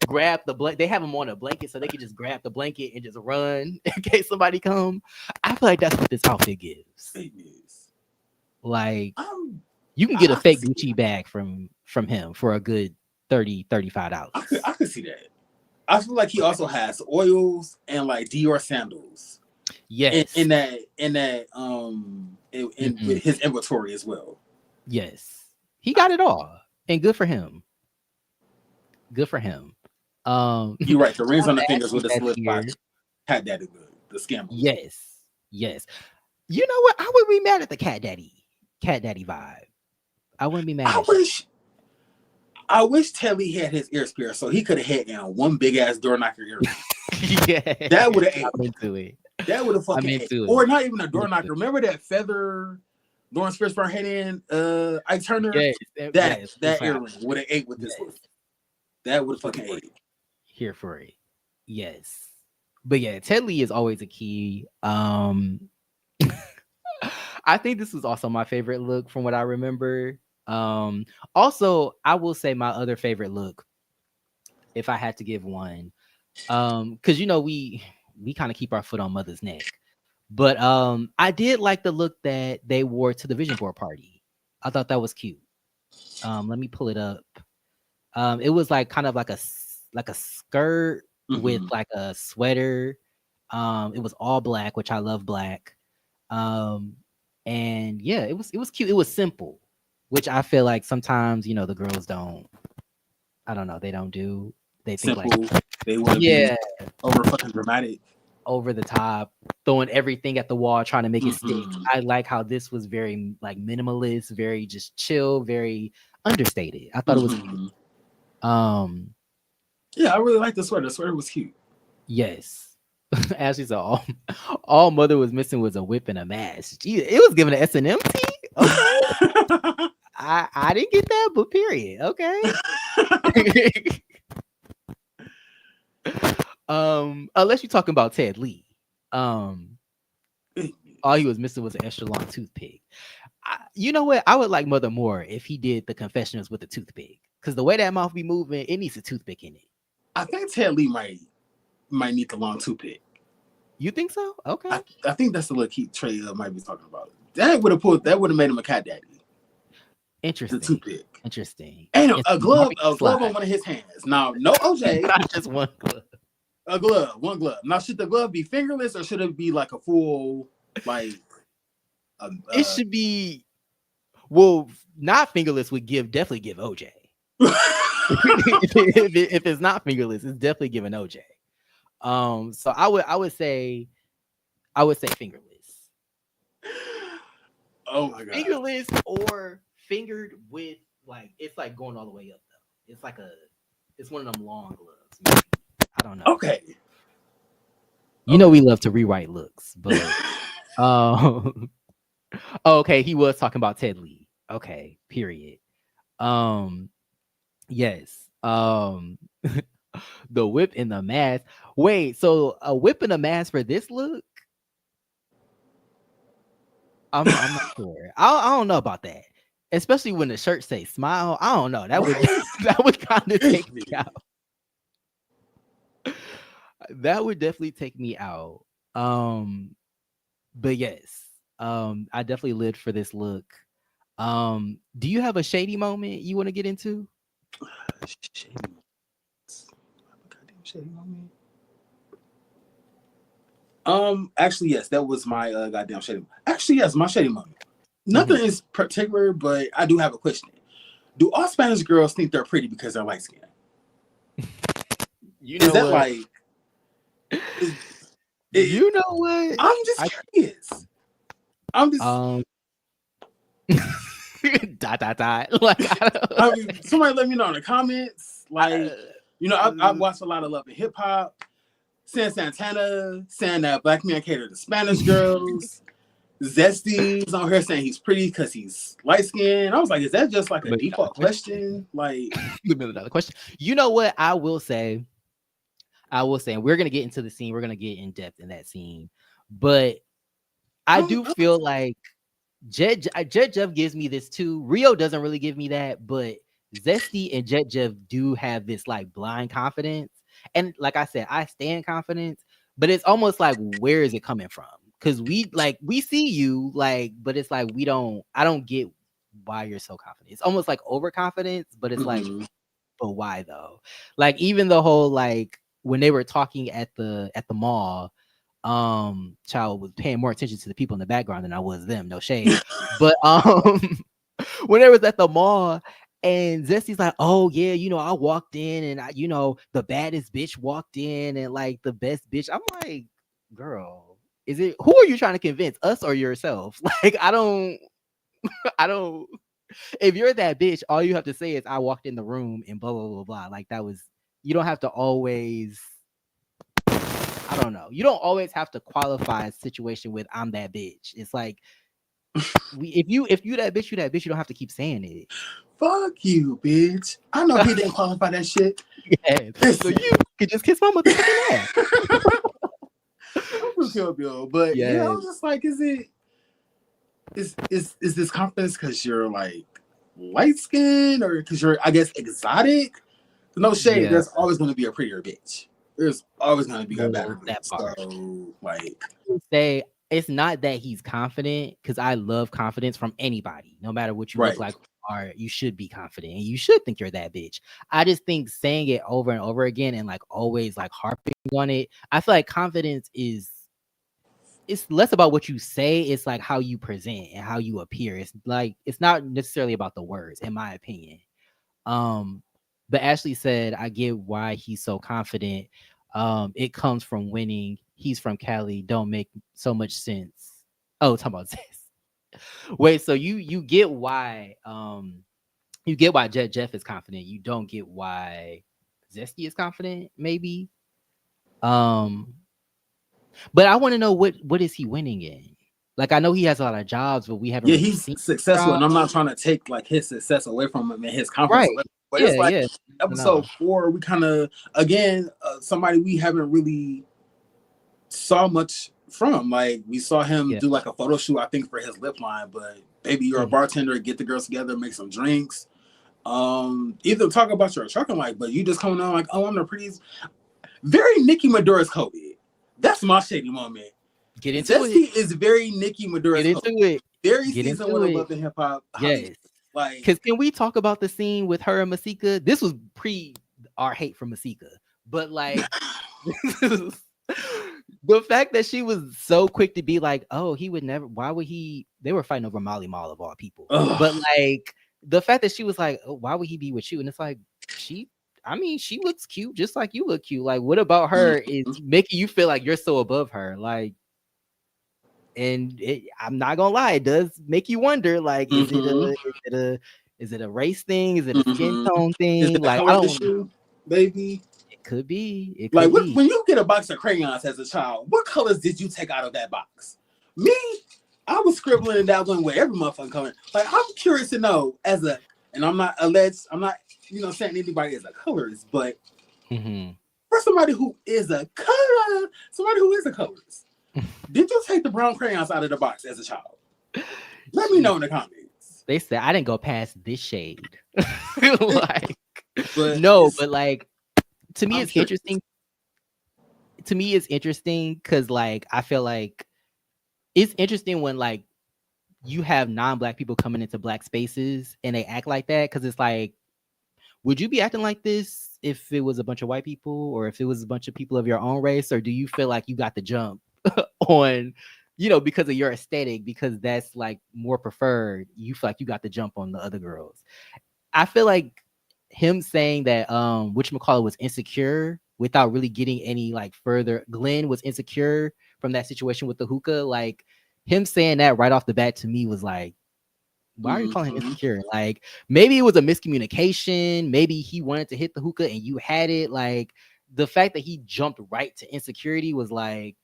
grab the blanket. They have them on a blanket so they can just grab the blanket and just run in case somebody come. I feel like that's what this outfit gives. Like you can get a fake Gucci bag from him for a good $30-$35. I could see that. I feel like he also has oils and like Dior sandals. Yes. In his inventory as well. Yes. He got it all. And good for him. Good for him. You're right. The rings on the fingers with the slip box had that the scam. Yes. You know what? I wouldn't be mad at the Cat Daddy vibe. I wouldn't be mad. I wish Telly had his ears pierced so he could have had in one big ass door knocker earring. Yeah, That would have I'm ate. into it. That would have I'm fucking ate. into Or it. not even a door I'm into knocker. it. Remember that feather Lawrence Fishburne had in Ike Turner? Yes, yes. That earring would have ate with this Yes. one. That would have Here fucking for ate. it. Here for it. Yes. But yeah, Ted Lee is always a key. I think this was also my favorite look from what I remember. Also, I will say my other favorite look, if I had to give one, because we kind of keep our foot on mother's neck. But I did like the look that they wore to the vision board party. I thought that was cute. Let me pull it up. It was like kind of like a skirt with like a sweater. It was all black, which I love black. And yeah, it was cute. It was simple, which I feel like sometimes the girls don't. I don't know. They don't do. They think Simple. like They want to yeah, be over fucking dramatic. over the top, throwing everything at the wall, trying to make it stick. Mhm. I like how this was very like minimalist, very just chill, very understated. I thought it was cute. Mhm. Yeah, I really like the sweater. The sweater was cute. Yes. Ashley said all mother was missing was a whip and a mask. Gee, it was given an S&M tee? Okay. I didn't get that, but period. Okay. Unless you're talking about Ted Lee. All he was missing was an extra long toothpick. You know what? I would like Mother more if he did the confessionals with a toothpick. Because the way that mouth be moving, it needs a toothpick in it. I think Ted Lee might need the long toothpick. You think so? Okay. I think that's the look Trey might be talking about. That would have made him a cat daddy. Interesting. The toothpick. Interesting. And a glove on one of his hands. Now, no OJ. Not just one glove. A glove, one glove. Now, should the glove be fingerless or should it be like a full, like? It should be. Well, not fingerless would definitely give OJ. if it's not fingerless, it's definitely giving OJ. So I would say fingerless. Oh my god. Fingerless or fingered with like it's like going all the way up though. It's one of them long gloves. Maybe. I don't know. Okay. We love to rewrite looks, but okay, he was talking about Ted Lee. Okay, period. Yes. The whip and the mask. Wait, so a whip and a mask for this look? I'm not sure. I don't know about that. Especially when the shirt says smile. I don't know. That would kind of take me out. That would definitely take me out. But yes. I definitely lived for this look. Do you have a shady moment you want to get into? Shady moment. Actually, yes, that was my goddamn shady moment. Actually, yes, my shady moment. Nothing is particular, but I do have a question. Do all Spanish girls think they're pretty because they're light skinned? Is that what? You know what? I'm just curious. I'm just Like somebody let me know in the comments. Like I've watched a lot of Love and Hip Hop. Santana saying that black men cater to Spanish girls. Zesty's on her saying he's pretty because he's light skinned. I was like, is that just like a default question? Like another question. You know what? I will say, and we're gonna get into the scene. We're gonna get in depth in that scene, but I do feel like Jet Jeff gives me this too. Rio doesn't really give me that, but Zesty and Jet Jeff do have this like blind confidence. And like I said, I stand confidence, but it's almost like, where is it coming from? Because we see you like, but it's like I don't get why you're so confident. It's almost like overconfidence, but it's like, but why though? Like even the whole like when they were talking at the mall, child was paying more attention to the people in the background than I was them. No shade, but when they was at the mall. And Zesty's like, oh yeah, I walked in and the baddest bitch walked in and like the best bitch. I'm like, girl, who are you trying to convince, us or yourself? Like, I don't If you're that bitch, all you have to say is I walked in the room and blah blah blah blah. Like that was you don't have to always I don't know. You don't always have to qualify a situation with I'm that bitch. It's like if you that bitch, you that bitch, you don't have to keep saying it. Fuck you, bitch. I know he didn't qualify that shit. Yes. So Listen. you could just kiss my motherfucking ass. I'm from Kill Bill, but yeah, I Yes. was just like, is this confidence because you're like light skinned or because you're I guess exotic? No shade, Yeah. there's always gonna be a prettier bitch. There's always gonna be a better Well, that bitch. part. So like Say it's not that he's confident because I love confidence from anybody, no matter what you look right. like or you should be confident and you should think you're that bitch. I just think saying it over and over again and like always like harping on it, I feel like confidence is it's less about what you say, it's like how you present and how you appear. It's like it's not necessarily about the words, in my opinion. Um, but Ashley said, I get why he's so confident. It comes from winning. He's from Cali. Don't make so much sense. Oh, talking about this. Wait, so you get why you get why Jet Jeff is confident. You don't get why Zesty is confident, maybe. Um, but I want to know what is he winning in? Like I know he has a lot of jobs, but we haven't Yeah, really he's seen successful, jobs. and I'm not trying to take like his success away from him and his confidence Right. away. But it's Yeah, like yeah. No. episode 4, we kind of again somebody we haven't really saw much from. Like we saw him Yeah. do like a photo shoot, I think, for his lip line. But baby, you're a Mhm. bartender. Get the girls together, make some drinks. Either talk about your trucking like, but you just coming on like, oh, I'm the prettiest. Very Nicki Madura's Kobe. That's my shady moment. Get into it. Zesty is very Nicki Get Madura's into Kobe. it. Very Get season one into of it. Love and Hip Hop Hollywood. Yes. Like, Because can we talk about the scene with her and Masika? This was pre our hate for Masika, but like the fact that she was so quick to be like, "Oh, he would never." Why would he? They were fighting over Molly Mall of all people, but ugh. like the fact that she was like, "Oh, why would he be with you?" And it's like she. I mean, she looks cute, just like you look cute. Like, what about her is Mhm. making you feel like you're so above her? Like, and I'm not gonna lie, it does make you wonder. Like, Mhm. is it a race thing? Is it a skin Mhm. tone Is thing? it the Like, color I of the don't. shoe, baby? It could be. It Like, could be. when you get a box of crayons as a child, what colors did you take out of that box? Me, I was scribbling and dabbling with every motherfucking color. Like, I'm curious to know and I'm not alleged, I'm not, saying anybody is a colorist, but Mhm. for somebody who is a colorist, did you take the brown crayons out of the box as a child? Let me know in the comments. They said I didn't go past this shade. Like, But no, but like to me, I'm it's curious. interesting. To me, it's interesting because like I feel like it's interesting when like you have non-black people coming into black spaces and they act like that because it's like, would you be acting like this if it was a bunch of white people or if it was a bunch of people of your own race, or do you feel like you got the jump on, because of your aesthetic, because that's like more preferred, you feel like you got the jump on the other girls? I feel like him saying that whatchamacallit was insecure without really getting any like further. Glenn was insecure from that situation with the hookah. Like him saying that right off the bat to me was like, why are you calling him Mhm. insecure? Like maybe it was a miscommunication. Maybe he wanted to hit the hookah and you had it. Like the fact that he jumped right to insecurity was like,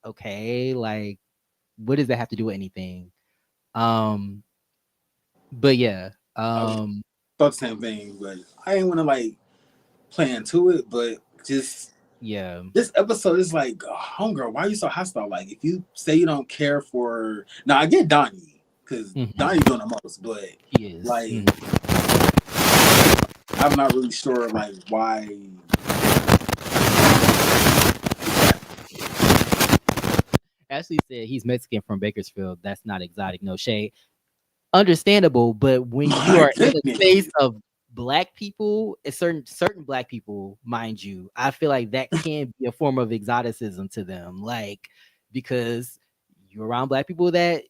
okay, like what does that have to do with anything? Um, but yeah, I thought the same thing, but I ain't want to like play into it. But just yeah. this episode is like, homegirl, why are you so hostile? Like, if you say you don't care for, now I get Donnie because Mhm. Donnie doing the most, but He is. like, I'm not really sure like why. Ashley said he's Mexican from Bakersfield. That's not exotic, no shade. Understandable, but when you My are in a goodness. space of black people, certain black people, mind you, I feel like that can be a form of exoticism to them. Like because you're around black people that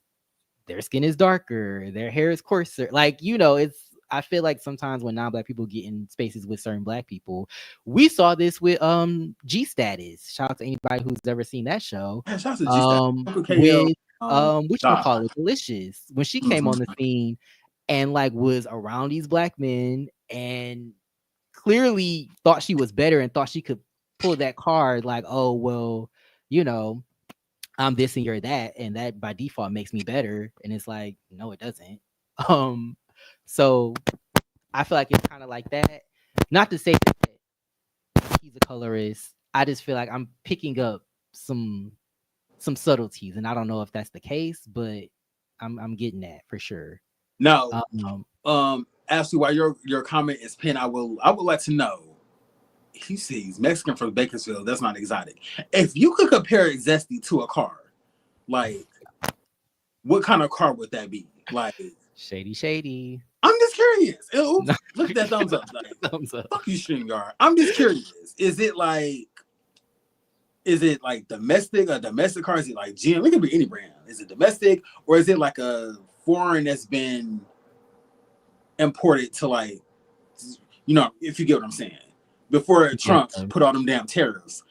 their skin is darker, their hair is coarser. Like, it's I feel like sometimes when non-black people get in spaces with certain black people, we saw this with G Status. Shout out to anybody who's ever seen that show. Yeah, shout out to G Stack, Uncle KL, With Josh. Delicious when she came on the Mhm. scene. and like was around these black men and clearly thought she was better and thought she could pull that card like, oh well, you know, I'm this and you're that, and that by default makes me better. And it's like, no, it doesn't. Um, so I feel like it's kind of like that. Not to say that he's a colorist. I just feel like I'm picking up some subtleties, and I don't know if that's the case, but I'm getting that for sure. Now, Um, Ashley, while your comment is pinned, I would like to know. He says Mexican from Bakersfield. That's not exotic. If you could compare Zesty to a car, like what kind of car would that be? Like shady. I'm just curious. Oops, look at that thumbs up. Like, Thumbs up. fuck you, StreamYard. I'm just curious. Is it like domestic, a domestic car? Is it like GM? It could be any brand. Is it domestic or is it like a foreign that's been imported to, like, you know, if you get what I'm saying? Before Trump put all them damn tariffs,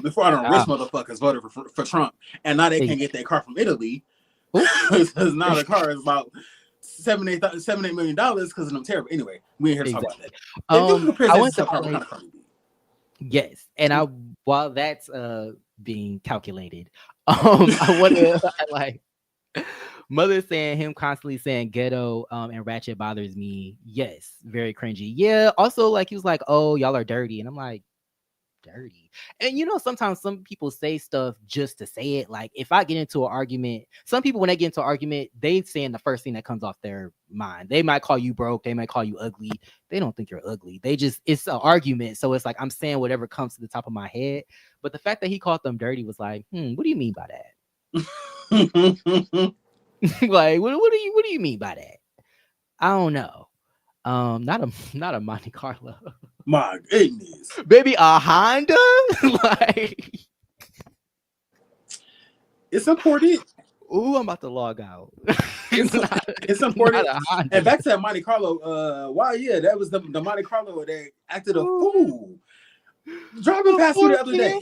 before all them rich motherfuckers voted for Trump, and now they can't get that car from Italy because now the car is about $7-8 million because of them tariffs. Anyway, we ain't here to talk about that. If you compare that to car, what kind of car would be? Yes, and while that's being calculated, I want to like Mother saying him constantly saying ghetto and ratchet bothers me. Yes, very cringy. Yeah, also like he was like, oh, y'all are dirty, and I'm like, dirty. And you know, sometimes some people say stuff just to say it. Like if I get into an argument, some people when they get into an argument, they saying the first thing that comes off their mind. They might call you broke, they might call you ugly. They don't think you're ugly. They just, it's an argument. So it's like I'm saying whatever comes to the top of my head. But the fact that he called them dirty was like, what do you mean by that? Like what do you mean by that? I don't know. Not a Monte Carlo. My goodness. Baby, a Honda? Like it's important. Ooh, I'm about to log out. It's important. And back to that Monte Carlo, wow, yeah, that was the Monte Carlo that acted a fool. Driving past you the other day.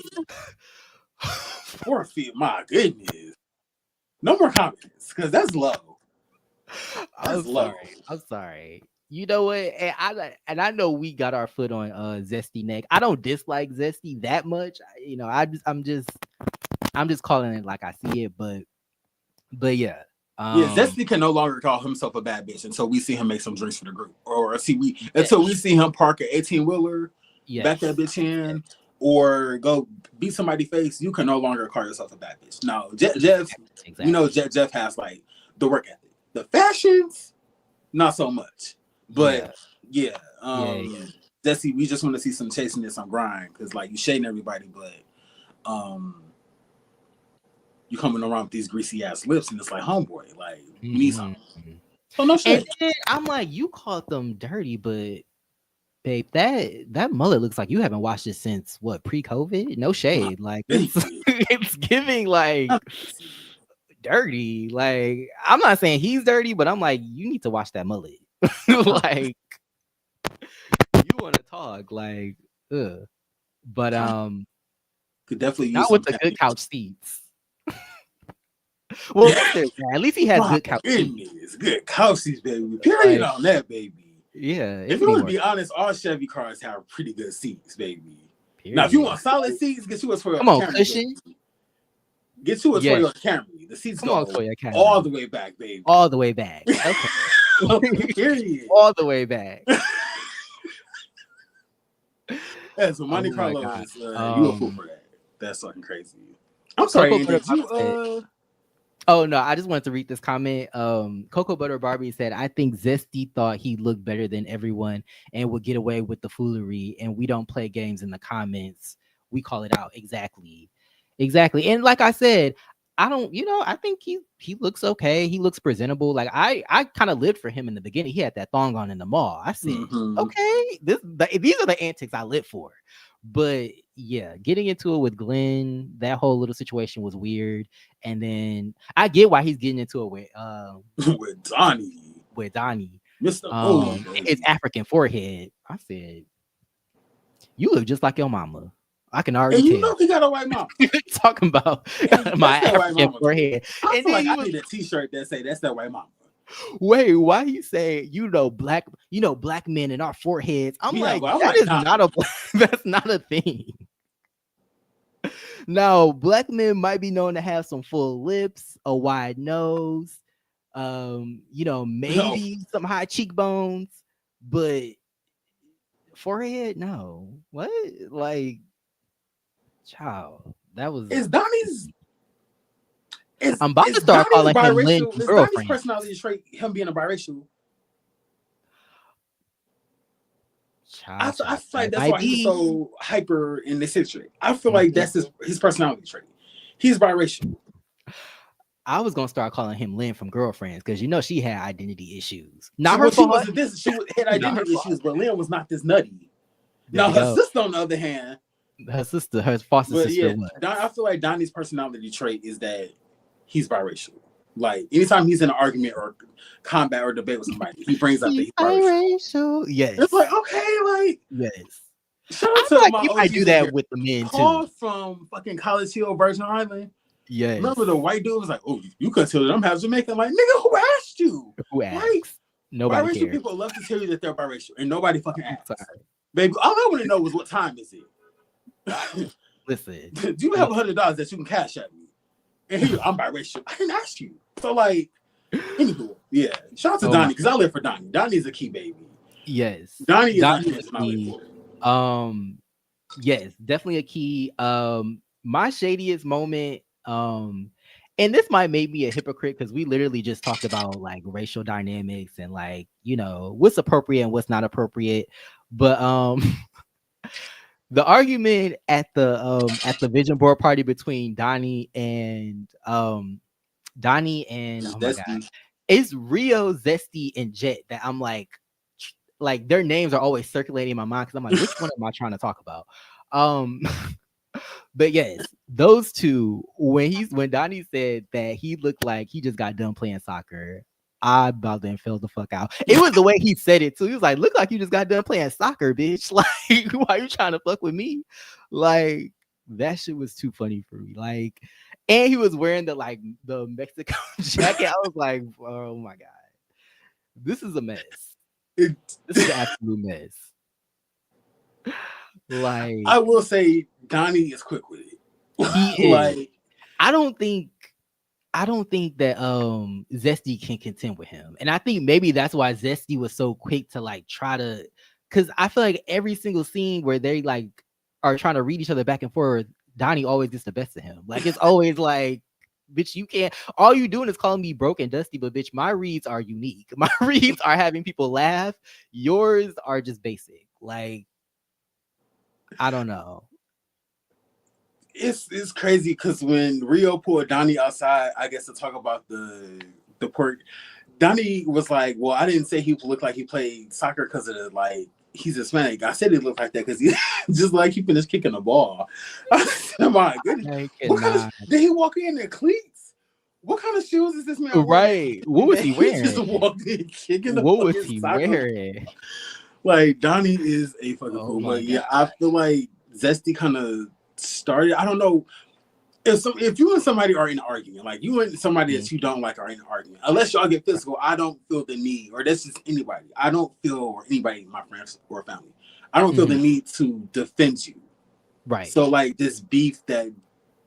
4 feet, my goodness. No more comments, because that's low. I'm sorry. You know what? And I know we got our foot on Zesty neck. I don't dislike Zesty that much. You know, I'm just calling it like I see it, but yeah. Zesty can no longer call himself a bad bitch until we see him make some drinks for the group, or until we see him park an 18-wheeler, back that bitch in, or go beat somebody's face. You can no longer call yourself a bad bitch. No, Jeff, exactly. You know, Jeff has like the work ethic, the fashions, not so much. But Zesty, we just want to see some chasing and some grind, because like you shading everybody, but you coming around with these greasy ass lips, and it's like, homeboy, like you need something. So no shade. And I'm like, you called them dirty, but babe, that mullet looks like you haven't washed it since what, pre-COVID? No shade. Like it's giving like dirty. Like I'm not saying he's dirty, but I'm like, you need to wash that mullet. Like you want to talk like but could definitely use not with the good couch seats. Well, at least he has good couch seats. Good couch seats, baby. Period on that, baby. Yeah. If you want to be honest, all Chevy cars have pretty good seats, baby. Period. Now, if you want solid seats, get you a Toyota Camry. Cushion. Get you a Toyota Camry. The seats go all the way back, baby. All the way back. Okay. Period. All the way back. Yeah, so Monte Carlo is you a fool for that. That's fucking crazy. I'm sorry. Oh no, I just wanted to read this comment. Cocoa Butter Barbie said, I think Zesty thought he looked better than everyone and would get away with the foolery, and we don't play games in the comments. We call it out. Exactly. And like I said, I think he looks okay. He looks presentable. Like I kind of lived for him in the beginning. He had that thong on in the mall. I said, okay, these are the antics I live for. But yeah, getting into it with Glenn, that whole little situation was weird. And then I get why he's getting into it with Donnie. Mr. His African forehead. I said, you look just like your mama. I can already tell. You know he got a white mama. Talking about my African forehead. I feel like I need a t-shirt that say that's that white mama. Wait, why you say black men in our foreheads? I'm Yeah, like, but I'm that like, is nah. not a that's not a thing. Now, black men might be known to have some full lips, a wide nose, No, maybe some high cheekbones, but forehead, no. What? Like, child, that was is Donnie's I'm about is to start Donnie's calling him Lynn biracial? from Is Donnie's Girlfriend. personality trait him being a biracial? Child, I child, feel like that that's might why he was be. so hyper in this history. I feel like Mhm. that's his personality trait. He's biracial. I was gonna start calling him Lynn from Girlfriends because she had identity issues. She Not her well, she fault. wasn't this. Had Not her identity fault. issues, but Lynn was not this nutty. There Now you her go. sister, on the other hand, Her foster but sister yeah, was. I feel like Donnie's personality trait is that he's biracial. Like anytime he's in an argument or combat or debate with somebody, he brings up that He's he's biracial. biracial. It's Yes. like okay, like Yes. shout out I feel to like my he might do OGs in that here. with the men too. Paul from fucking College Hill, Virgin Island. Yes. Remember the white dude was like, "Oh, you consider them half Jamaican?" Like, nigga, who asked you? Who Like, asks? Nobody biracial cares. people love to tell you that they're biracial, and nobody fucking I'm asks. sorry. Baby, all I want to know is what time is it? Listen. Do you have $100 that you can cash at me? And here, I'm biracial. I didn't ask you. So like, anywho, yeah. Shout out to Oh Donnie my. because I live for Donnie. Donnie's a key baby. Yes. Donnie is Donnie not is personality key. for it. Yes, definitely a key. My shadiest moment, and this might make me a hypocrite because we literally just talked about like racial dynamics and like, what's appropriate and what's not appropriate. But the argument at the vision board party between Donnie and It's oh my god, Dusty. it's Rio, Zesty, and Jet that I'm like their names are always circulating in my mind because I'm like, which one am I trying to talk about? Um, but yes, those two, when Donnie said that he looked like he just got done playing soccer, I about then fell the fuck out. It was the way he said it too. He was like, "Look like you just got done playing soccer, bitch. Like, why you trying to fuck with me?" Like, that shit was too funny for me. Like, and he was wearing the Mexico jacket. I was like, oh my god, this is a mess. It- This is an absolute mess. Like, I will say Donnie is quick with it. he is. Like, I don't think that Zesty can contend with him. And I think maybe that's why Zesty was so quick to like try to, because I feel like every single scene where they like are trying to read each other back and forth, Donnie always gets the best of him. Like it's always like, bitch, you can't, all you doing is calling me broke and dusty, but bitch, my reads are unique. My reads are having people laugh. Yours are just basic. Like, I don't know. it's crazy because when Rio pulled Donnie outside, I guess to talk about the pork, Donnie was like, "Well, I didn't say he looked like he played soccer because of the like he's Hispanic. I said he looked like that because he just like he finished kicking the ball." I said, "My goodness, I what kind cannot. of did he walk in cleats? What kind of shoes is this man wearing?" Right. What was he Just wearing? walked in kicking the What was fucking he soccer. wearing? Like Donnie is a fucking Oh fool, my but yeah, god. I feel like Zesty kind of started. I don't know if you and somebody are in an argument, like you and somebody that you don't like are in an argument, unless y'all get physical, I don't feel the need, or that's just anybody. I don't feel, or anybody, my friends or family, I don't feel the need to defend you. Right. So like this beef that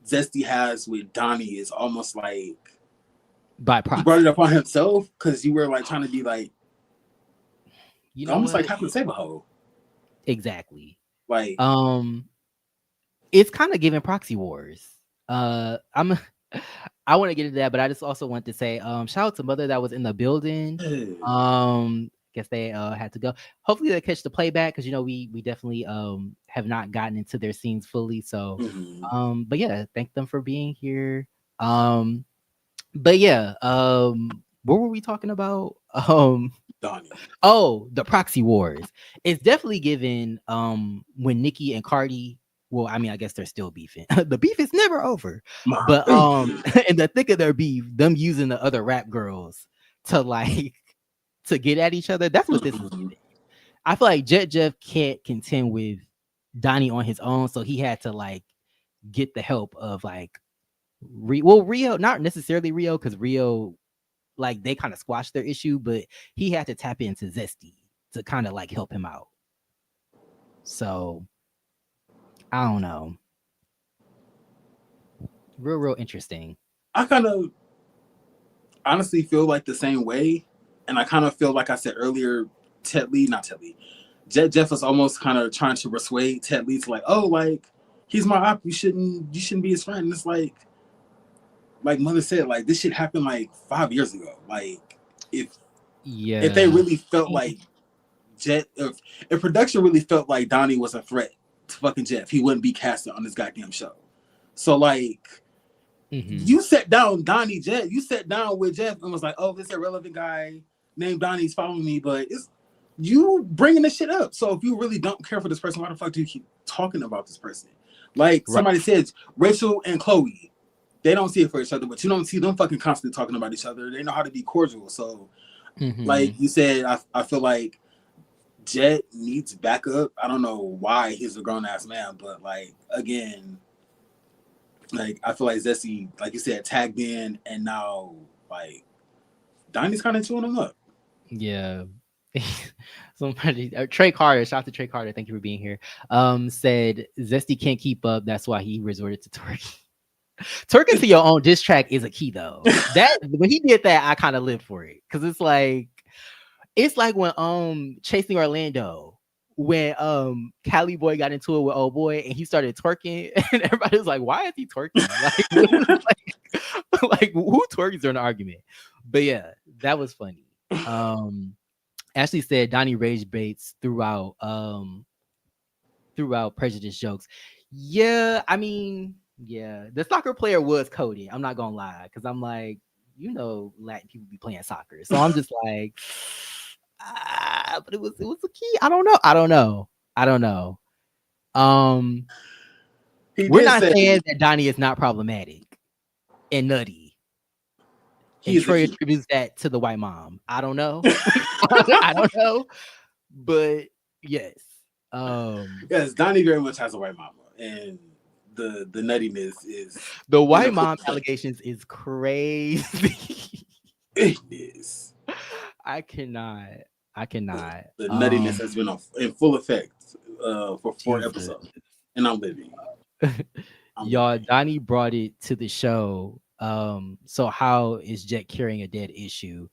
Zesty has with Donnie is almost like By he proxy. brought it upon himself because you were like trying to be like almost what? like Captain Save-A-Ho. Exactly. Like It's kind of giving proxy wars. I'm I want to get into that, but I just also want to say, shout out to Mother that was in the building. Guess they had to go. Hopefully they catch the playback because we definitely have not gotten into their scenes fully. So but yeah, thank them for being here. But yeah, what were we talking about? Donnie. Oh, the proxy wars. It's definitely given when Nicki and Cardi, well, I mean, I guess they're still beefing. The beef is never over. But in the thick of their beef, them using the other rap girls to like to get at each other. That's what this is giving. I feel like Jet Jeff can't contend with Donnie on his own, so he had to like get the help of like Rio, not necessarily Rio, because Rio like they kind of squashed their issue, but he had to tap into Zesty to kind of like help him out. So I don't know. Real interesting. I kind of honestly feel like the same way, and I kind of feel like I said earlier, not Ted Lee, Jet Jeff was almost kind of trying to persuade Ted Lee to like, oh, like he's my op, you shouldn't be his friend. And it's like Mother said, like this shit happened like 5 years ago. Like if they really felt like Jet, if production really felt like Donnie was a threat to fucking Jeff, he wouldn't be casted on this goddamn show. So like. You sat down, Donnie Jet. You sat down with Jeff and was like, "Oh, this irrelevant guy named Donnie's following me," but it's you bringing this shit up. So if you really don't care for this person, why the fuck do you keep talking about this person? Like somebody said, Rachel and Chloe, they don't see it for each other, but you don't see them fucking constantly talking about each other. They know how to be cordial. So, like you said, I feel like Jet needs backup. I don't know why he's a grown ass man, but like again. Like I feel like Zesty, like you said, tagged in, and now like Donnie's kind of chewing him up. Yeah. Somebody, Trey Carter, shout out to Trey Carter, thank you for being here. Said Zesty can't keep up, that's why he resorted to twerking. Twerking to your own diss track is a key though. That when he did that, I kind of lived for it because it's like when Chasing Orlando. When Cali Boy got into it with Old Boy and he started twerking and everybody was like, why is he twerking? Like who twerks during an argument? But yeah, that was funny. Ashley said Donnie rage baits throughout prejudice jokes. Yeah, I mean, yeah, the soccer player was coded. I'm not gonna lie, because I'm like, Latin people be playing soccer. So I'm just like, but it was a key. I don't know. We're not saying that Donnie is not problematic and nutty. And Troy attributes that to the white mom. I don't know. I don't know. But yes. Yes, Donnie very much has a white mama. And the nuttiness is the white mom allegations is crazy. It is. I cannot. The nuttiness has been in full effect for 4 episodes, and I'm living. Y'all, Donnie brought it to the show. So how is Jet carrying a dead issue?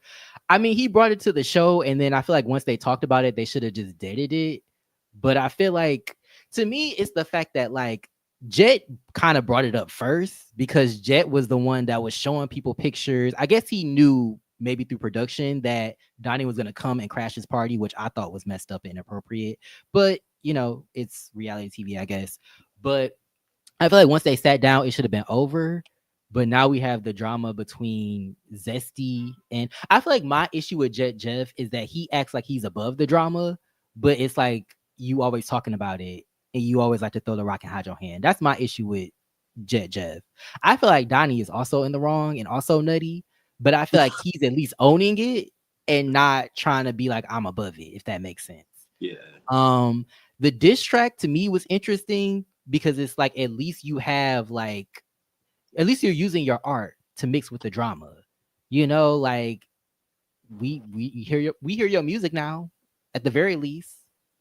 I mean, he brought it to the show, and then I feel like once they talked about it, they should have just deaded it. But I feel like, to me, it's the fact that like Jet kind of brought it up first because Jet was the one that was showing people pictures. I guess he knew maybe through production that Donnie was going to come and crash his party, which I thought was messed up and inappropriate. But, it's reality TV, I guess. But I feel like once they sat down, it should have been over. But now we have the drama between Zesty and I feel like my issue with Jet Jeff is that he acts like he's above the drama, but it's like you always talking about it and you always like to throw the rock and hide your hand. That's my issue with Jet Jeff. I feel like Donnie is also in the wrong and also nutty, but I feel like he's at least owning it and not trying to be like I'm above it, if that makes sense. Yeah. The diss track to me was interesting because it's like at least you have like at least you're using your art to mix with the drama. Like we hear your music now, at the very least.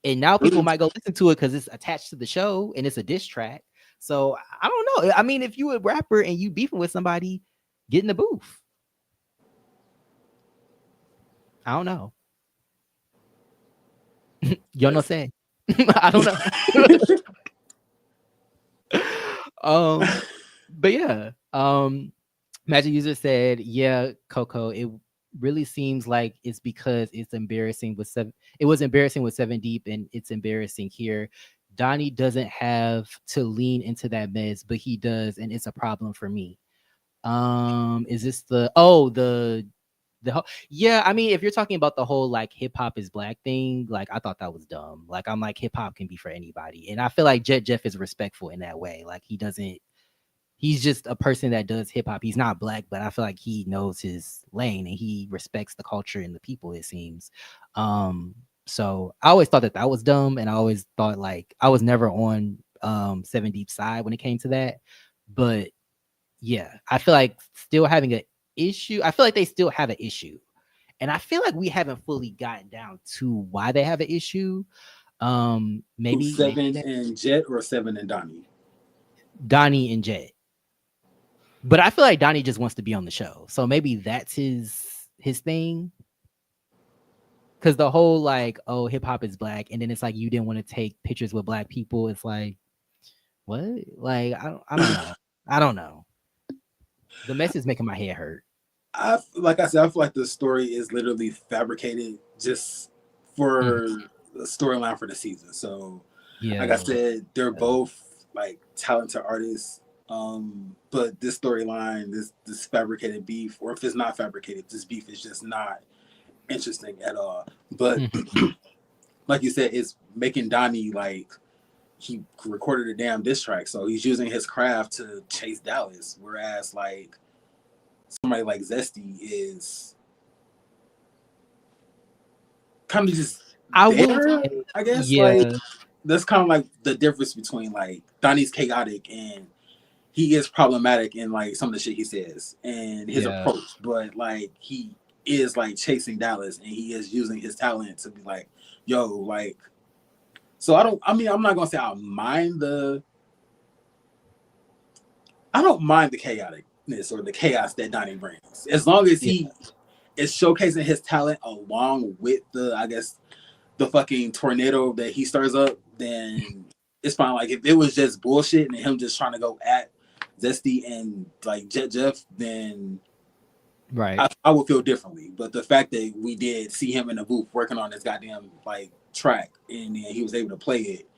And now people might go listen to it because it's attached to the show and it's a diss track. So I don't know. I mean, if you a rapper and you beefing with somebody, get in the booth. I don't know. Yo no sé. I don't know. But yeah. Magic User said, yeah, Coco, it really seems like it's because it's embarrassing with it was embarrassing with 7 Deep and it's embarrassing here. Donnie doesn't have to lean into that mess, but he does, and it's a problem for me. Is this yeah, I mean, if you're talking about the whole like hip hop is black thing, like I thought that was dumb. Like I'm like hip hop can be for anybody, and I feel like Jet Jeff is respectful in that way. Like he's just a person that does hip hop. He's not black, but I feel like he knows his lane and he respects the culture and the people, it seems. So I always thought that was dumb, and I always thought like I was never on 7 Deep side when it came to that. But yeah, I feel like still having issue. I feel like they still have an issue. And I feel like we haven't fully gotten down to why they have an issue. Maybe Seven and Jet or Seven and Donnie? Donnie and Jet. But I feel like Donnie just wants to be on the show. So maybe that's his thing. Cause the whole like, oh, hip hop is black, and then it's like you didn't want to take pictures with black people. It's like, what? Like, I don't know. I don't know. The mess is making my head hurt. Like I said, I feel like the story is literally fabricated just for the storyline for the season. So, like I said, they're both like talented artists. But this storyline, this fabricated beef, or if it's not fabricated, this beef is just not interesting at all. But like you said, it's making Donnie like he recorded a damn diss track, so he's using his craft to chase Dallas. Whereas like somebody like Zesty is kind of just I guess. Yeah. Like that's kind of like the difference between like Donnie's chaotic and he is problematic in like some of the shit he says and his approach, but like he is like chasing Dallas and he is using his talent to be like, yo, like. So I'm not gonna say I don't mind the chaoticness or the chaos that Donnie brings, as long as he is showcasing his talent along with the fucking tornado that he stirs up, then it's fine. Like if it was just bullshit and him just trying to go at Zesty and like Jet Jeff, then I would feel differently. But the fact that we did see him in the booth working on this goddamn like track and then he was able to play it,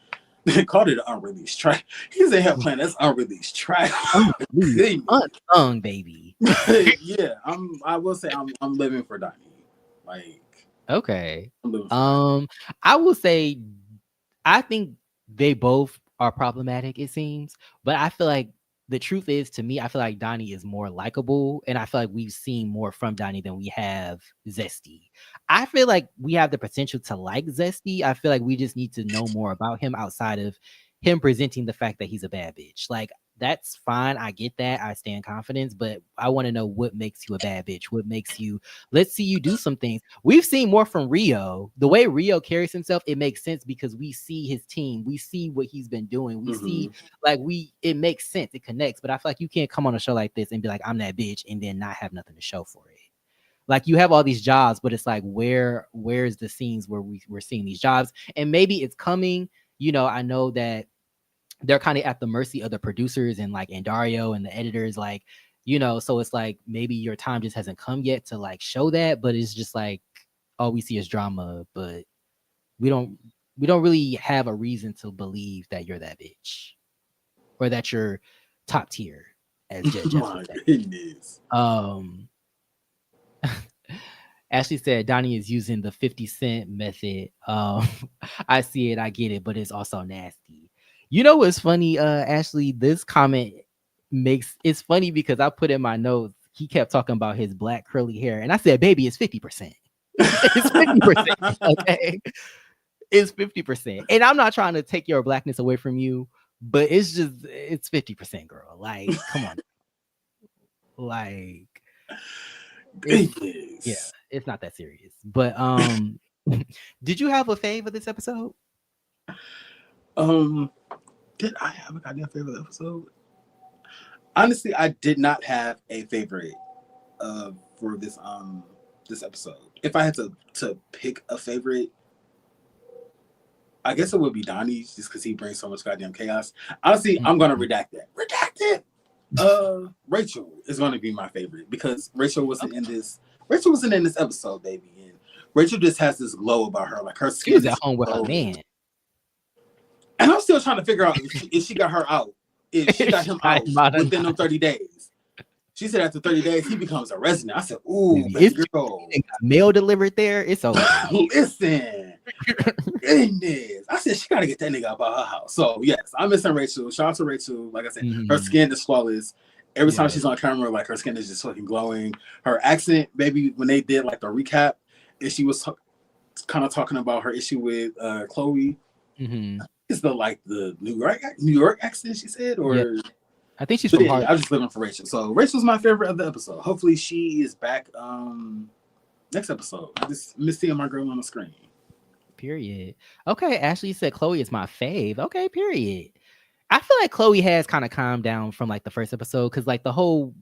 they called it an unreleased track. He's in here playing this unreleased track. Unsung, baby. Yeah, I will say I'm living for Donnie. Like okay. I will say I think they both are problematic, it seems, but I feel like the truth is, to me, I feel like Donnie is more likable, and I feel like we've seen more from Donnie than we have Zesty. I feel like we have the potential to like Zesty. I feel like we just need to know more about him outside of him presenting the fact that he's a bad bitch. Like, that's fine. I get that. I stand confidence, but I want to know what makes you a bad bitch. What makes you, let's see you do some things. We've seen more from Rio. The way Rio carries himself, it makes sense because we see his team. We see what he's been doing. We see, like, it makes sense. It connects. But I feel like you can't come on a show like this and be like, I'm that bitch, and then not have nothing to show for it. Like, you have all these jobs, but it's like, where's the scenes where we're seeing these jobs? And maybe it's coming. You know, I know that they're kind of at the mercy of the producers and like Dario and the editors, like, you know, so it's like maybe your time just hasn't come yet to like show that, but it's just like all we see is drama, but we don't really have a reason to believe that you're that bitch or that you're top tier, as Judge. My goodness. Ashley said Donnie is using the 50 Cent method. I see it, I get it, but it's also nasty. You know what's funny, Ashley? This comment it's funny because I put in my notes, he kept talking about his black curly hair, and I said, baby, it's 50%. It's 50%. Okay. It's 50%. And I'm not trying to take your blackness away from you, but it's 50%, girl. Like, come on. Like, it's not that serious. But did you have a fave of this episode? Did I have a goddamn favorite episode? Honestly, I did not have a favorite for this episode. If I had to pick a favorite, I guess it would be Donnie's, just because he brings so much goddamn chaos. Honestly, I'm gonna redact that. Redact it. Rachel is gonna be my favorite because Rachel wasn't in this. Rachel wasn't in this episode, baby. And Rachel just has this glow about her, like her skin. She was at home with her man. And I'm still trying to figure out if she got her out. If she got him out within them 30 days. She said after 30 days, he becomes a resident. I said, ooh, baby girl. Mail delivered there. It's over. Listen. Goodness. I said, she got to get that nigga out of her house. So, yes, I'm missing Rachel. Shout out to Rachel. Like I said, her skin is flawless. Every time she's on camera, like her skin is just fucking glowing. Her accent, baby, when they did like the recap, and she was kind of talking about her issue with Chloe. It's the New York accent, she said, or I think she's But from yeah, Harlem. I'm just living for Rachel. So Rachel's my favorite of the episode. Hopefully she is back next episode. I just miss seeing my girl on the screen. Period. Okay, Ashley said Chloe is my fave. Okay, period. I feel like Chloe has kind of calmed down from like the first episode because like the whole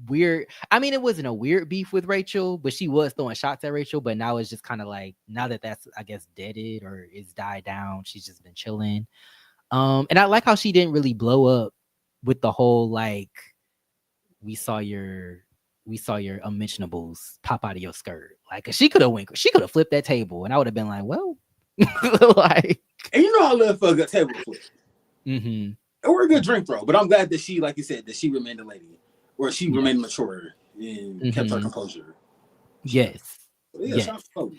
weird. I mean, it wasn't a weird beef with Rachel, but she was throwing shots at Rachel. But now it's just kind of like now that that's I guess deaded or is died down, she's just been chilling. And I like how she didn't really blow up with the whole like we saw your unmentionables pop out of your skirt. Like she could have flipped that table, and I would have been like, well, like, And you know I love for a good table flip. mm-hmm. Or a good drink throw. But I'm glad that she, like you said, that she remained a lady. Or she remained mature and kept her composure. Yes. So yeah, shout out to Chloe.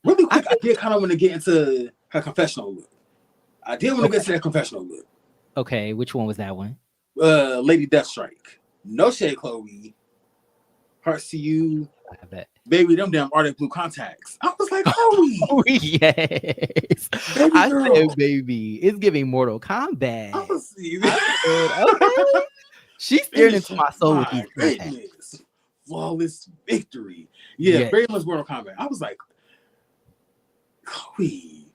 Really quick, I did kind of want to get into her confessional look. I did want to get to that confessional look. Okay, which one was that one? Lady Deathstrike. No shade, Chloe. Hearts to you. I bet. Baby, them damn Arctic Blue contacts. I was like, Chloe. Oh, yes. Baby I girl. said, baby, it's giving Mortal Kombat. I see Okay. She stared into my soul with these contacts. goodness. Flawless victory. Yeah, very much Mortal Kombat. I was like, Chloe.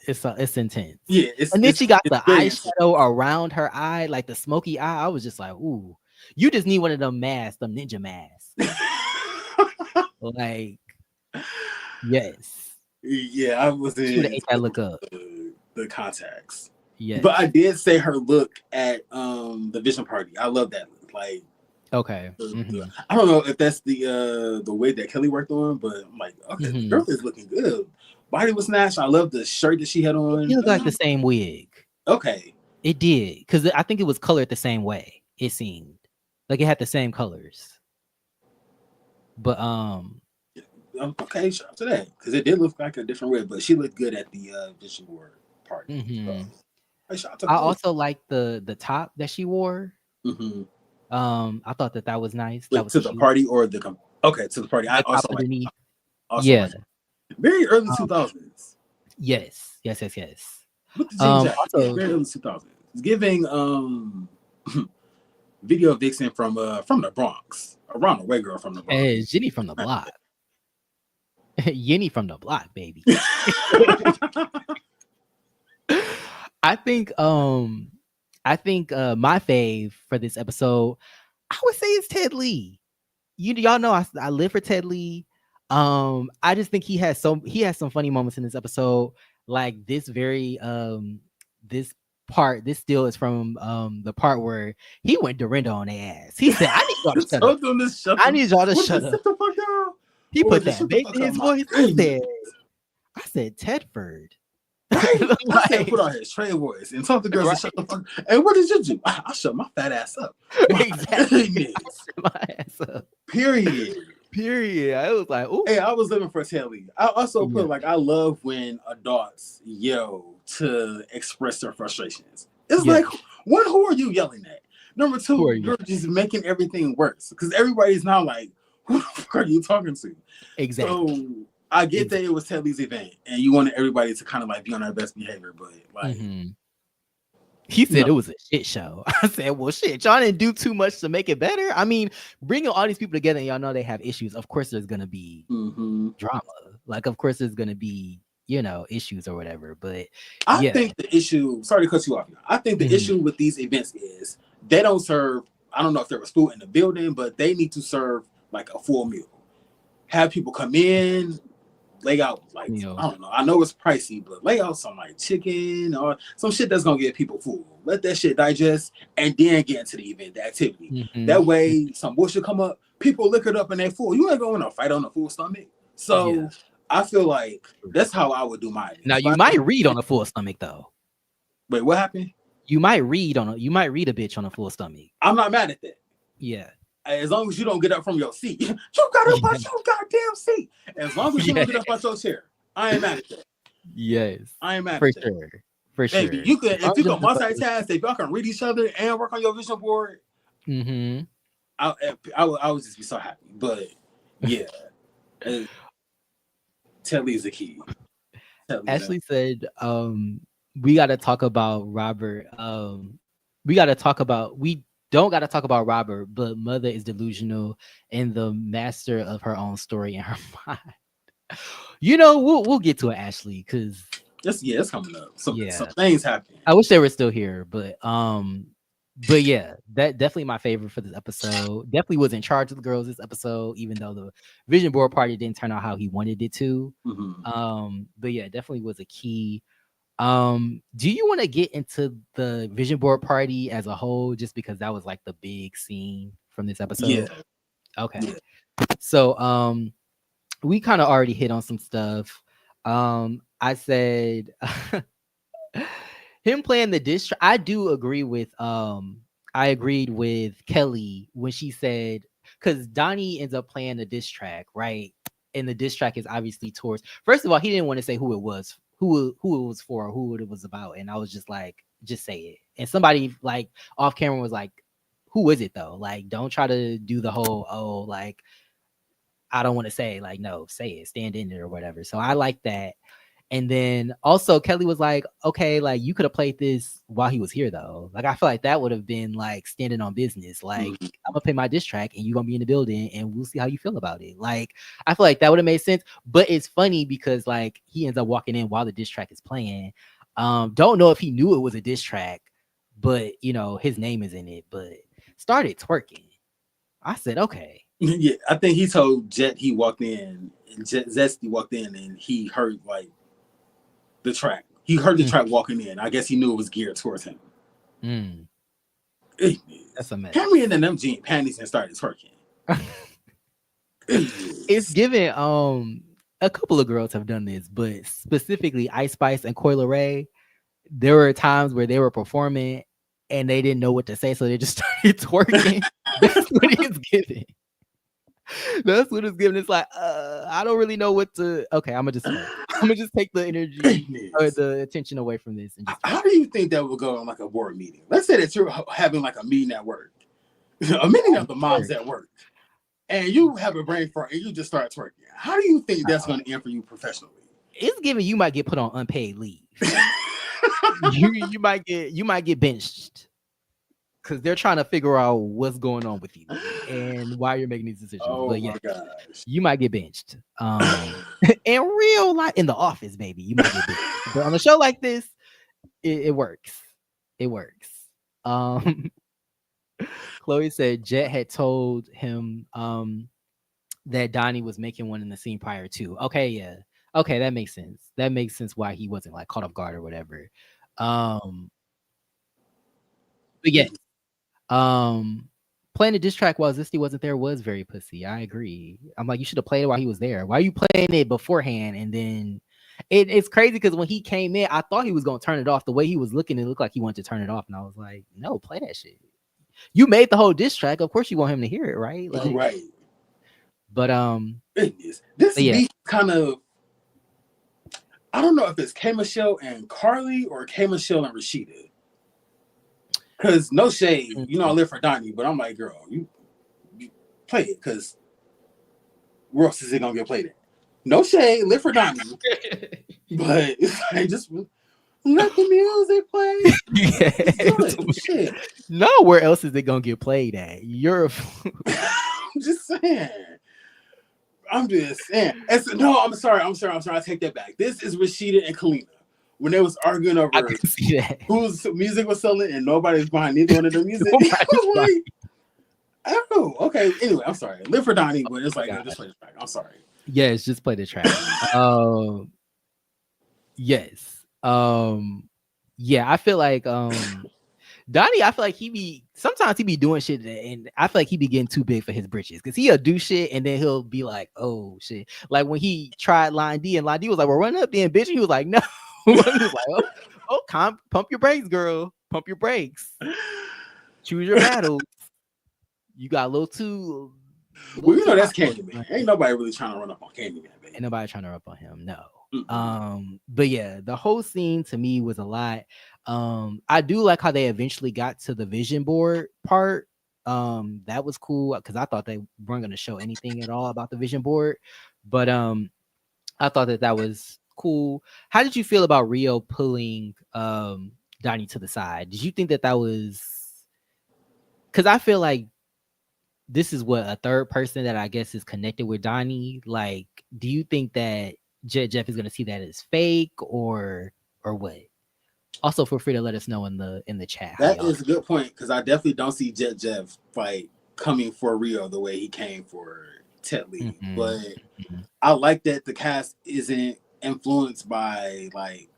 It's intense. Yeah, and then she got the eyeshadow around her eye, like the smoky eye. I was just like, ooh, you just need one of them masks, them ninja masks. Like, yes. Yeah, I was in. She would have ate that look up. The contacts. Yeah. But I did say her look at the Vision Party. I love that look. Like, okay. I don't know if that's the wig that Kelly worked on, but I'm like, okay, the girl is looking good. Body was snatched. I love the shirt that she had on. It looked like the same wig. Okay. It did. Because I think it was colored the same way. It seemed. Like it had the same colors. But okay, shout out to that. Because it did look like a different wig, but she looked good at the Vision Board party. So, hey, I also liked the top that she wore. I thought that was nice. That was to the party or the to the party. I also like yeah. Very early 2000s. Yes. With the jean jacket. Very early 2000s. It's giving Video Vixen from the Bronx. Around the way girl from the Bronx. Hey, Jenny from the block. Yenny from the block, baby. I think my fave for this episode, I would say is Ted Lee. Y'all know I live for Ted Lee. I just think he has some funny moments in this episode. Like this this still is from the part where he went Dorinda on their ass. He said, I need y'all to shut up. I need y'all to shut up. He put that bass in his voice. I said Tedford. Right? I said put on his Trey voice and talk to girls and shut the fuck up. And what did you do? I shut my fat ass up. Exactly. My ass up. Period. I was like, ooh. Hey, I was living for Ted Lee. I also put like I love when adults yell to express their frustrations. It's like, one, who are you yelling at? Number two, you're just making everything worse because everybody's now like, who the fuck are you talking to? Exactly. So I get that it was Ted Lee's event and you wanted everybody to kind of like be on their best behavior, but like he said it was a shit show. I said, well, shit, y'all didn't do too much to make it better. I mean, bringing all these people together and y'all know they have issues. Of course, there's going to be drama. Like, of course, there's going to be, issues or whatever. But I think the issue, sorry to cut you off. I think the issue with these events is they don't serve, I don't know if there was food in the building, but they need to serve like a full meal. Have people come in, lay out like I don't know. I know it's pricey, but lay out some like chicken or some shit that's gonna get people full. Let that shit digest and then get into the event, the activity. That way, some bullshit come up, people lick it up and they full. You ain't going to fight on a full stomach. So I feel like that's how I would do mine. Now you might read on a full stomach though. Wait, what happened? You might read a bitch on a full stomach. I'm not mad at that. Yeah. As long as you don't get up from your seat. You got up out your goddamn seat. As long as you don't get up out your chair. I ain't mad at that. Yes. I ain't mad for at sure. that. For sure. Baby, you could, if you can multitask, if y'all can read each other and work on your vision board, I would just be so happy. But yeah. Ted Lee's the key. Ashley said, we got to talk about Robert we got to talk about we don't got to talk about Robert, but Mother is delusional and the master of her own story in her mind. We'll get to it, Ashley, because It's coming up. Some yeah, things happen. I wish they were still here, but yeah, that definitely my favorite for this episode. Definitely was in charge of the girls this episode, even though the vision board party didn't turn out how he wanted it to. Mhm. But yeah, definitely was a key. Do you want to get into the vision board party as a whole, just because that was like the big scene from this Yeah, episode? Okay. yeah. So we kind of already hit on some stuff. I said him playing the diss track. I do agree with I agreed with Kelly when she said, because Donnie ends up playing the diss track, right? And the diss track is obviously towards, first of all, he didn't want to say who it was, who it was for, or who it was about. And I was just like, just say it. And somebody like off camera was like, who is it though? Like, don't try to do the whole, oh, like I don't want to say, like, no, say it, stand in it or whatever. So I like that. And then also Kelly was like, okay, like you could have played this while he was here though. Like I feel like that would have been like standing on business. Like Mhm. I'm gonna play my diss track and you're gonna be in the building and we'll see how you feel about it. Like I feel like that would have made sense. But it's funny because like he ends up walking in while the diss track is playing. Don't know if he knew it was a diss track, but his name is in it, but started twerking. I said, okay. Yeah, I think he told Jet he walked in, and Zesty walked in, and he heard like the track. He heard the Mm, track walking in. I guess he knew it was geared towards him. mm, It that's is. a mess. Had me in them jean panties and started twerking. It It's is. given a couple of girls have done this, but specifically Ice Spice and Coi Leray, there were times where they were performing and they didn't know what to say, so they just started twerking. That's what it's giving. That's what it's giving. It's like, I don't really know what to. Okay, I'm gonna just twerk. I'm gonna just take the energy or Goodness. the attention away from this and just twerk. How do you think that would go on like a board meeting? Let's say that you're having like a meeting at work, a meeting of the moms Twerk. at work, and you have a brain fart and you just start twerking. How do you think that's going to end for you professionally? It's giving you might get put on unpaid leave. You might get benched because they're trying to figure out what's going on with you and why you're making these decisions. Oh But yeah, my gosh. you might get benched. In real life, in the office, baby, you might get benched. But on a show like this, it works. It works. Um, Chloe said Jet had told him that Donnie was making one in the scene prior to. Okay, yeah. Okay, that makes sense. That makes sense why he wasn't like caught off guard or whatever. Um, but yeah, Um, playing the diss track while Zesty wasn't there was very pussy. I agree. I'm like, you should have played it while he was there. Why are you playing it beforehand? And then it's crazy because when he came in, I thought he was gonna turn it off. The way he was looking, it looked like he wanted to turn it off, and I was like, no, play that shit. You made the whole diss track. Of course, you want him to hear it, right? Like, Right. but Goodness. This but yeah, beat kind of, I don't know if it's K Michelle and Carly or K Michelle and Rashida. Because no shade, I Mhm. live for Donnie, but I'm like, girl, you play it because where else is it going to get played at? No shade, live for Donnie, but it's like, just let the music play. Yeah, It's good. Shit. no, where else is it gonna get played at? You're I'm just saying. I'm just saying. No, I'm sorry. I take that back. This is Rashida and Kalina when they was arguing I over can see that. whose music was selling and nobody's behind neither one of their music. I Nobody's was behind. like, oh, okay. Anyway, I'm sorry. Live for Donnie, but it's like, God. just play this back. I'm sorry. Yes, just play the track. Yes. Yeah, I feel like Donnie, I feel like sometimes he be doing shit and I feel like he be getting too big for his britches because he'll do shit and then he'll be like, oh shit. Like when he tried Line D and Line D was like, well, run up then, bitch. And he was like, no. He was like, pump your brakes, girl. Pump your brakes. Choose your battles. You got a little too Well, that's hot for it. Candyman. Ain't nobody really trying to run up on Candyman, baby. Ain't nobody trying to rub on him. No. Mm-mm. But yeah, the whole scene to me was a lot. I do like how they eventually got to the vision board part. That was cool because I thought they weren't going to show anything at all about the vision board. But I thought that was cool. How did you feel about Rio pulling Donnie to the side. Did you think that was because I feel like this is what a third person that I guess is connected with Donnie. Like, do you think that Jet Jeff is gonna see that as fake or what? Also, feel free to let us know in the chat. That is a good point because I definitely don't see Jet Jeff like coming for Rio the way he came for Ted Lee. Mm-hmm. But I like that the cast isn't influenced by like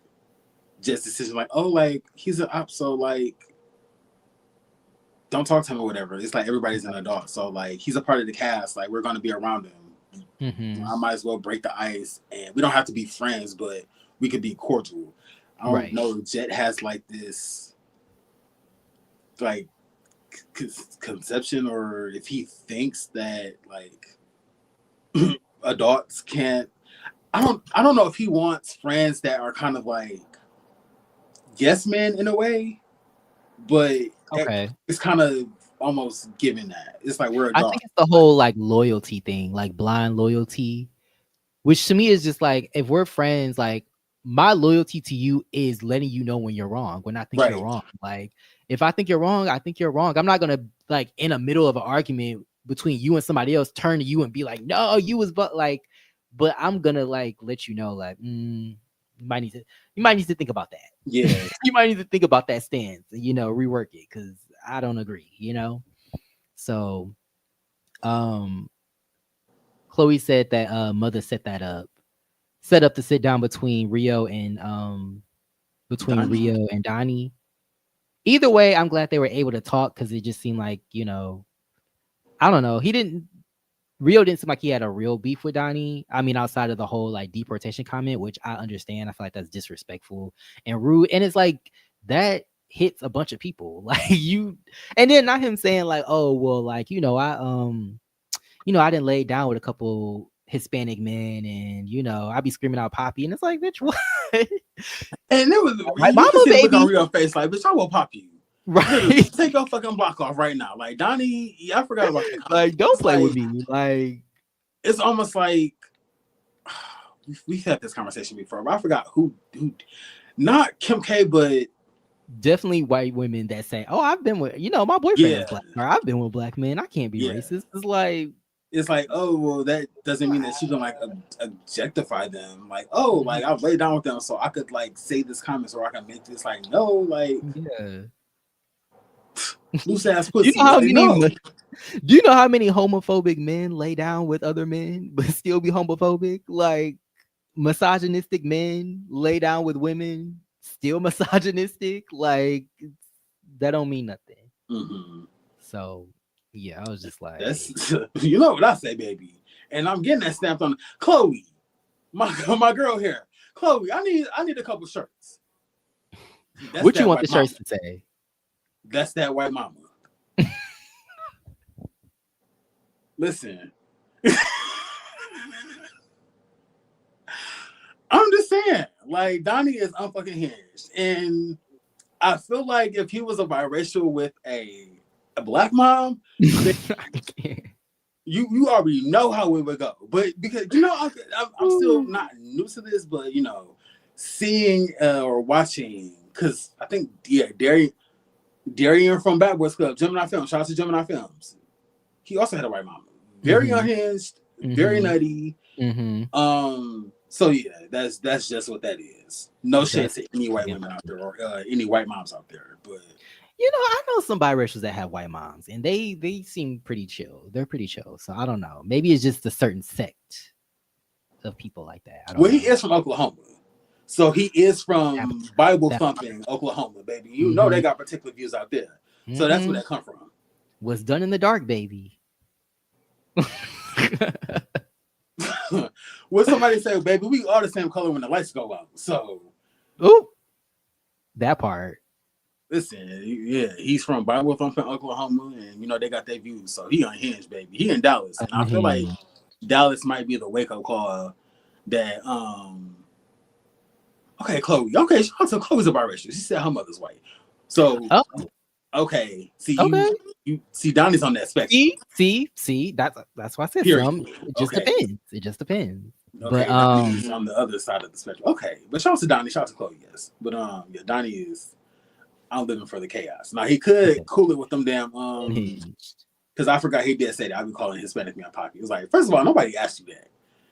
Jet's decision. Like, oh, like he's an op, so like don't talk to him or whatever. It's like everybody's an adult, so like he's a part of the cast. Like we're gonna be around him. Mm-hmm. I might as well break the ice, and we don't have to be friends, but we could be cordial. I don't know if Jet has like this like conception, or if he thinks that like adults can't. I don't know if he wants friends that are kind of like yes men in a way, but it's kind of almost given that it's like we're adults. I think it's the whole like loyalty thing, like blind loyalty, which to me is just like if we're friends, like my loyalty to you is letting you know when you're wrong, when I think you're wrong. Like if I think you're wrong, I think you're wrong. I'm not gonna like in the middle of an argument between you and somebody else turn to you and be like, no, you was but I'm gonna like let you know like you might need to think about that. Yeah. You might need to think about that stance and rework it because I don't agree, So Chloe said that mother set up to sit down between Rio and Donnie. Either way, I'm glad they were able to talk because it just seemed like, I don't know. Rio didn't seem like he had a real beef with Donnie. I mean, outside of the whole like deportation comment, which I understand. I feel like that's disrespectful and rude. And it's like that hits a bunch of people. Like and then not him saying like, oh, well, like, I didn't lay down with a couple Hispanic men and I be screaming out Poppy. And it's like, bitch, what? And it was my mama, baby. Look on Rio face like, bitch, I will pop you. Right. Take your fucking block off right now. Like Donnie, I forgot about that. Like, don't play with me. Like, it's almost like we've had this conversation before, but I forgot who not Kim K, but definitely white women that say, oh, I've been with, my boyfriend is black, or I've been with black men. I can't be racist. It's like, oh, well, that doesn't mean that she can like objectify them. Like, oh, like I've laid down with them, so I could like say this comments or I can make this like, no, like, loose ass pussy. Do you know how many homophobic men lay down with other men but still be homophobic? Like misogynistic men lay down with women, still misogynistic. Like that don't mean nothing. Mm-hmm. So yeah, I was just like, that's you know what I say, baby. And I'm getting that stamped on. Chloe, my girl here. Chloe, I need a couple shirts. What you want the shirts to say? That's that white mama. Listen. I'm just saying, like Donnie is unfucking hinged. And I feel like if he was a biracial with a black mom, you already know how it would go. But because I'm still not new to this, but seeing or watching, because I think Darian from Bad Boys Club, Gemini Films, shout out to Gemini Films. He also had a white mama. Very unhinged, very nutty. So yeah, that's just what that is. No shade to any white women out there or any white moms out there, but I know some biracials that have white moms, and they seem pretty chill. They're pretty chill. So I don't know. Maybe it's just a certain sect of people like that. He is from Oklahoma. So he is from Bible thumping Oklahoma, baby. You know they got particular views out there. So that's where that come from. What's done in the dark, baby. What somebody say, baby, we all the same color when the lights go out. So that part. Listen, yeah, he's from Bible thumping Oklahoma, and they got their views. So he unhinged, baby. He in Dallas. And I feel like Dallas might be the wake-up call that okay, Chloe. Okay, so Chloe's a biracial. She said her mother's white. So okay. See, you see Donnie's on that spectrum. See, that's why I said some. It just depends. It just depends. Okay, but on the other side of the spectrum. Okay. But shout out to Donnie, shout out to Chloe, yes. But yeah, Donnie is I'm living for the chaos. Now he could cool it with them damn Unhinged. because I forgot he did say that. I be calling Hispanic man Poppy. It was like, first of all, nobody asked you that.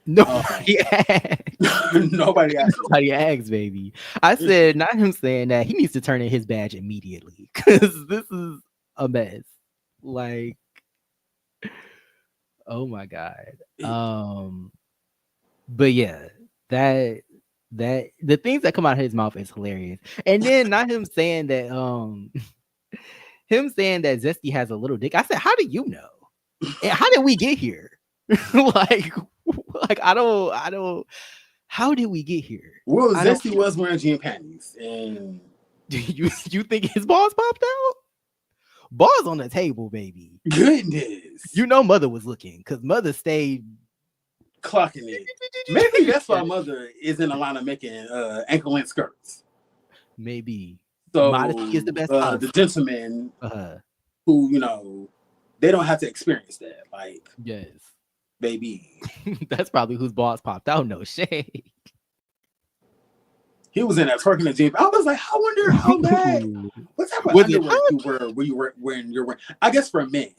Nobody asked. Nobody asked you. Nobody asked, baby. I said, not him saying that. He needs to turn in his badge immediately because this is a mess. Like, oh my god. But yeah, that the things that come out of his mouth is hilarious. And then not him saying that him saying that Zesty has a little dick. I said, how do you know? And how did we get here? like I don't how did we get here? Well, Zesty was wearing jean panties, and do you think his balls popped out? Balls on the table, baby. Goodness. You know mother was looking because mother stayed clocking it. Maybe that's why mother is in a line of making ankle length skirts. Maybe. So modesty is the best. The gentlemen who, you know, they don't have to experience that. Like, yes, baby. That's probably whose balls popped out. No shade. He was in that twerking the gym. I was like, I wonder how bad. What type of underwear you wear when you're wearing? I guess for men,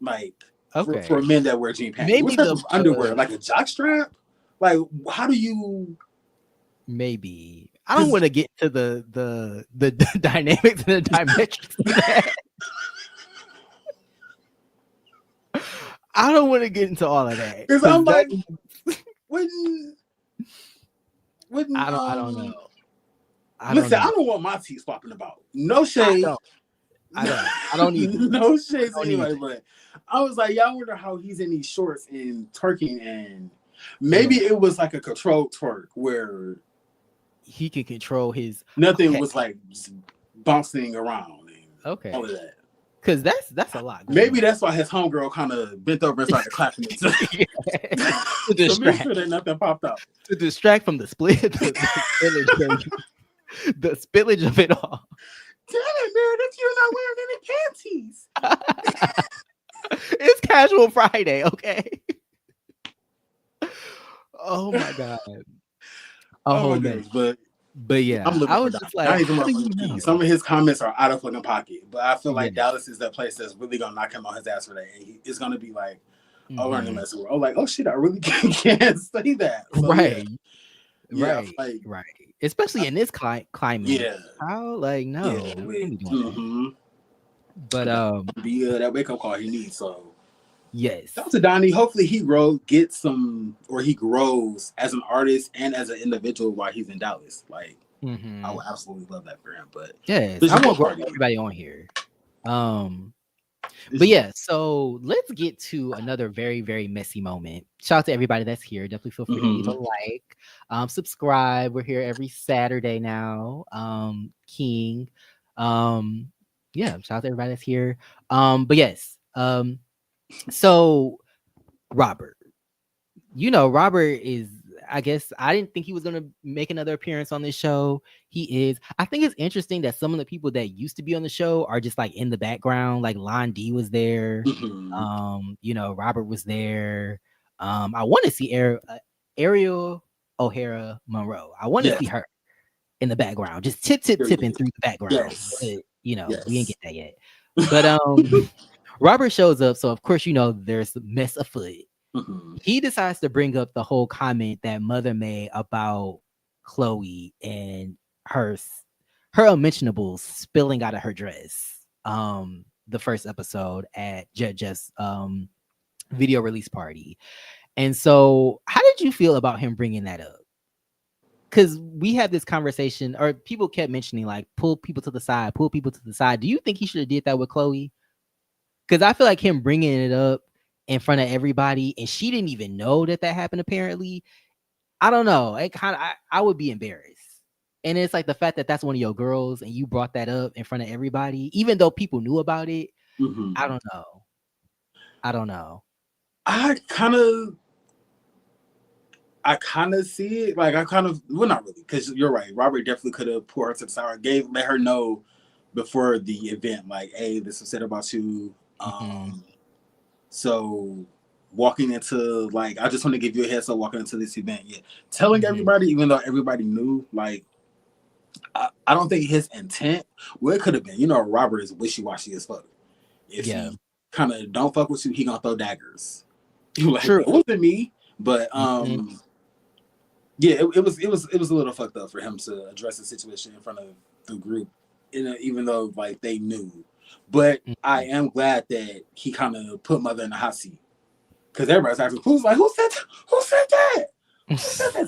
like for men that wear jean pants. Maybe what type of underwear, like a jock strap. Like, how do you? Maybe I don't want to get to the dynamics and the dimensions. I don't want to get into all of that. Because I'm like, I don't know. I don't want my teeth flopping about. No shade. I don't even. No shade to anybody, but I was like, I wonder how he's in these shorts and twerking, and maybe it was like a controlled twerk where he can control his. Nothing was like bouncing around. And all of that. Because that's a lot. Maybe that's why his homegirl kind of bent over and started clapping it. To make sure that nothing popped out. To distract from the split, the spillage of it all. Damn it, Meredith, you're not wearing any panties. It's casual Friday, okay? Oh my god. Oh my goodness, but yeah, I was just like, some of his comments are out of fucking pocket, but I feel like Dallas is that place that's really gonna knock him on his ass for that. And it's gonna be like, learning mess with. Oh, like, oh shit, I really can't say that. So, right. Right. Especially in this climate. Yeah. How? Like, no. But that wake up call he needs. So yes. Shout out to Donnie. Hopefully he grows as an artist and as an individual while he's in Dallas. Like, I would absolutely love that for him. But yes, I want everybody on here. But yeah, so let's get to another very, very messy moment. Shout out to everybody that's here. Definitely feel free to leave a like, subscribe. We're here every Saturday now. King. Yeah, shout out to everybody that's here. But yes, so Robert, Robert is, I guess I didn't think he was gonna make another appearance on this show. He is. I think it's interesting that some of the people that used to be on the show are just like in the background. Like Lon D was there. Robert was there. I want to see Ariel O'Hara Monroe. I want to see her in the background, just tipping through the background. Yes. But, we didn't get that yet. But Robert shows up, so of course there's a mess afoot. He decides to bring up the whole comment that Mother made about Chloe and her unmentionables spilling out of her dress. The first episode at Jeff's video release party. And so, how did you feel about him bringing that up? Because we had this conversation, or people kept mentioning like pull people to the side. Do you think he should have did that with Chloe? Because I feel like him bringing it up in front of everybody, and she didn't even know that happened. Apparently, I don't know. It kind of I would be embarrassed, and it's like the fact that that's one of your girls, and you brought that up in front of everybody, even though people knew about it. I don't know. I kind of see it. Like well, not really, because you're right. Robert definitely could have poured her to the side, let her know before the event, like, hey, this was said about you. So walking into, like, I just want to give you a heads up walking into this event. Yeah. Telling everybody, even though everybody knew, like, I don't think his intent. Well, it could have been. You know, Robert is wishy washy as fuck. If Yeah. he kind of don't fuck with you, he gonna throw daggers. You like, True. it wasn't me, but Mhm. yeah, it was a little fucked up for him to address the situation in front of the group, even though like they knew. But I Mhm. am glad that he kind of put Mother in the hot seat because everybody's asking, "Who's like who said that? Who said that?"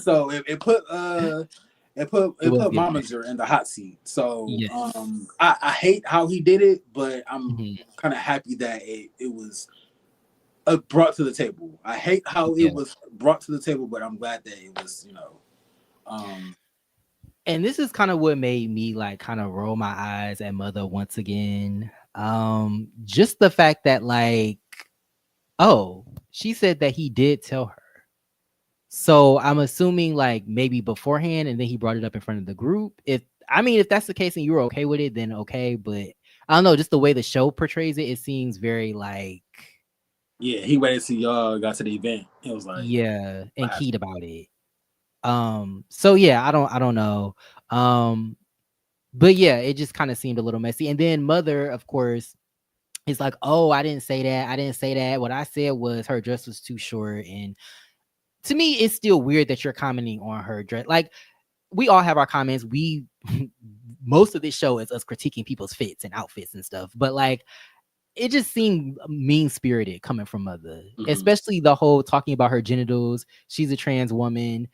So It it was put given. Momager in the hot seat. So Yes. I hate how he did it, but I'm Mhm. kind of happy that it was brought to the table. I hate how it Yeah. was brought to the table, but I'm glad that it was, um, And this is kind of what made me like kind of roll my eyes at Mother once again. Just the fact that like, oh, she said that he did tell her. So I'm assuming like maybe beforehand and then he brought it up in front of the group. If that's the case and you were okay with it, then okay. But I don't know, just the way the show portrays it, it seems very like yeah, he waited till y'all got to the event. It was like, yeah, what and happened? keyed about it. So yeah, I don't know. Um, but yeah, it just kind of seemed a little messy. And then Mother, of course, is like, oh, I didn't say that. I didn't say that. What I said was her dress was too short. And to me, it's still weird that you're commenting on her dress. Like, we all have our comments. We most of this show is us critiquing people's fits and outfits and stuff. But like, it just seemed mean spirited coming from Mother, Mm-hmm. especially the whole talking about her genitals. She's a trans woman.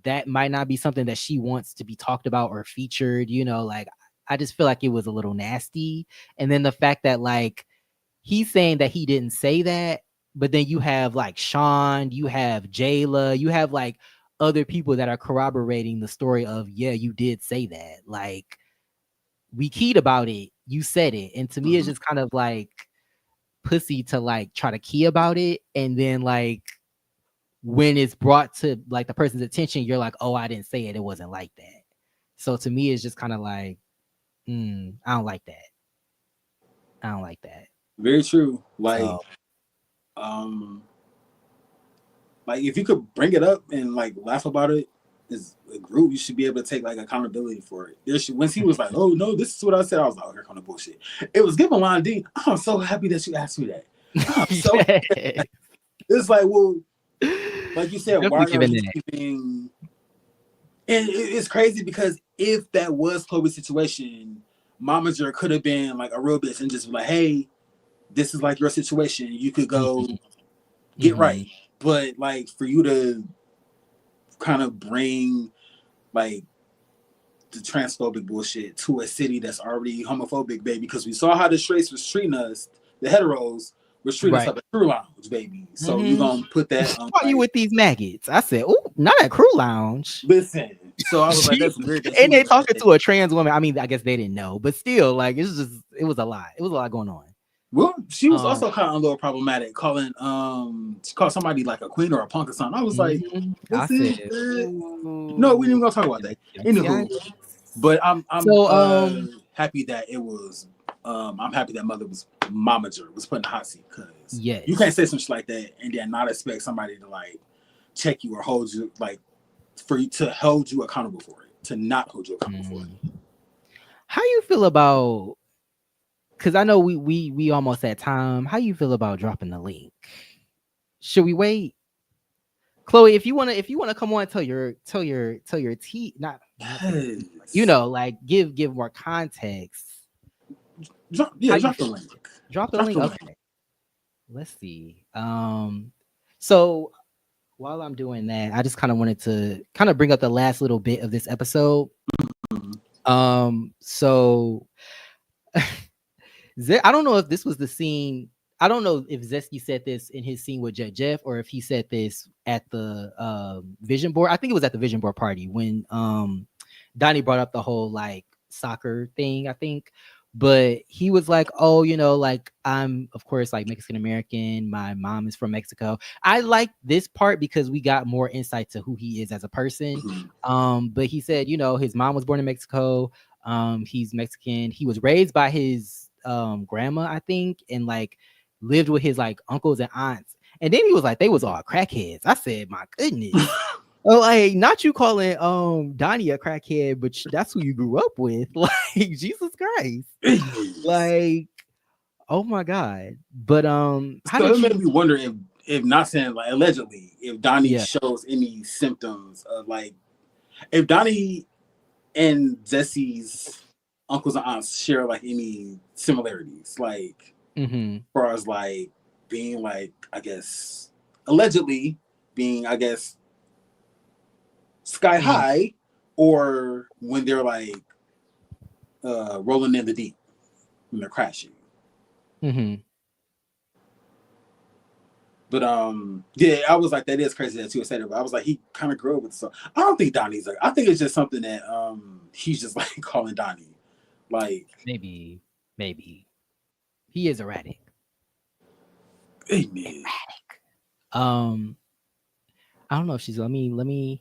That might not be something that she wants to be talked about or featured. Like I just feel like it was a little nasty. And then the fact that like he's saying that he didn't say that, but then you have like Sean, you have Jayla, you have like other people that are corroborating the story of, yeah, you did say that. Like we keyed about it, you said it. And to me, it's Mm-hmm. just kind of like pussy to like try to key about it. And then like when it's brought to like the person's attention, you're like, oh, I didn't say it. It wasn't like that. So to me, it's just kind of like, I don't like that. I don't like that. Very true. So Um, like if you could bring it up and like laugh about it as a group, you should be able to take like accountability for it. Once he was like, "Oh no, this is what I said," I was like, "Oh, here come the bullshit." It was given line D. I'm so happy that you asked me that. I'm so. yeah. It's like, well, like you said, Definitely why are giving you that. keeping? And it's crazy because if that was Chloe's situation, Momager could have been like a real bitch and just be like, "Hey, this is like your situation. You could go Mhm, get right." mhm. But like for you to kind of bring like the transphobic bullshit to a city that's already homophobic, baby, because we saw how the straights was treating us, the heteros was treating us Right. up at True Lounge, baby. So you Mhm. gonna put that on Why you like with these maggots? I said, "Oh, not at Crew Lounge." listen. So I was like, She that's weird that she and was they like, talking hey. to a trans woman. I mean, I guess they didn't know, but still, like, it was a lot. It was a lot going on. Well, she was Um, also kind of a little problematic, calling she called somebody like a queen or a punk or something. I was like, I this said, is no, we didn't "Ooh, even gonna talk about that. Anywho, yikes." but I'm So, happy that it was I'm happy that Mother was Momager was put in the hot seat because you can't yes. say some shit like that and then not expect somebody to like check you or hold you like for you to hold you accountable for it, to not hold you accountable for it. Mhm. How you feel about? Because I know we almost at time. How you feel about dropping the link? Should we wait? Chloe, if you wanna come on and tell your not tell your tea, but, Yes. like give more context. How you Drop the feel? link. Drop the Drop link. the link. Okay, let's see. So while I'm doing that, I just kind of wanted to kind of bring up the last little bit of this episode. Mhm. So I don't know if this was the scene. I don't know if Zesky said this in his scene with Jet Jeff or if he said this at the vision board. I think it was at the vision board party when Donnie brought up the whole like soccer thing, I think. But he was like, oh, like I'm of course like Mexican American. My mom is from Mexico. I like this part because we got more insight to who he is as a person. Mhm. But he said, his mom was born in Mexico. He's Mexican. He was raised by his grandma, I think, and like lived with his like uncles and aunts. And then he was like, they was all crackheads. I said, my goodness. Oh, like not you calling Donnie a crackhead, but that's who you grew up with. Like Jesus Christ. Yes. Like, oh my God. But how So did it made you me wonder if not saying like allegedly, if Donnie yeah. shows any symptoms of like if Donnie and Jesse's uncles and aunts share like any similarities, like Mm-hmm. as far as like being like I guess allegedly being I guess sky Mm-hmm. high, or when they're like rolling in the deep when they're crashing. Mm-hmm. But yeah, I was like, that is crazy that you said it. But I was like, he kind of grew up with so. I don't think Donnie's like. I think it's just something that he's just like calling Donnie, like, Maybe, maybe. He is erratic. hey man, Um, I don't know if she's let me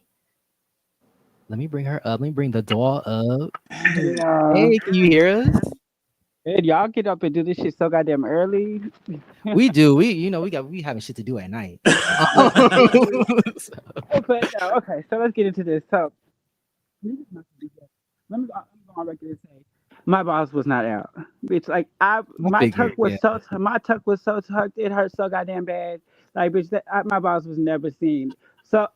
bring her up. Let me bring the doll up. Yeah. Hey, can you hear us? And y'all get up and do this shit so goddamn early. We do. We having shit to do at night. But no, okay, so let's get into this. So let me go on record and say my boss was not out. Bitch, like I my tuck figured, was yeah. so tucked, it hurt so goddamn bad. Like bitch, my boss was never seen. So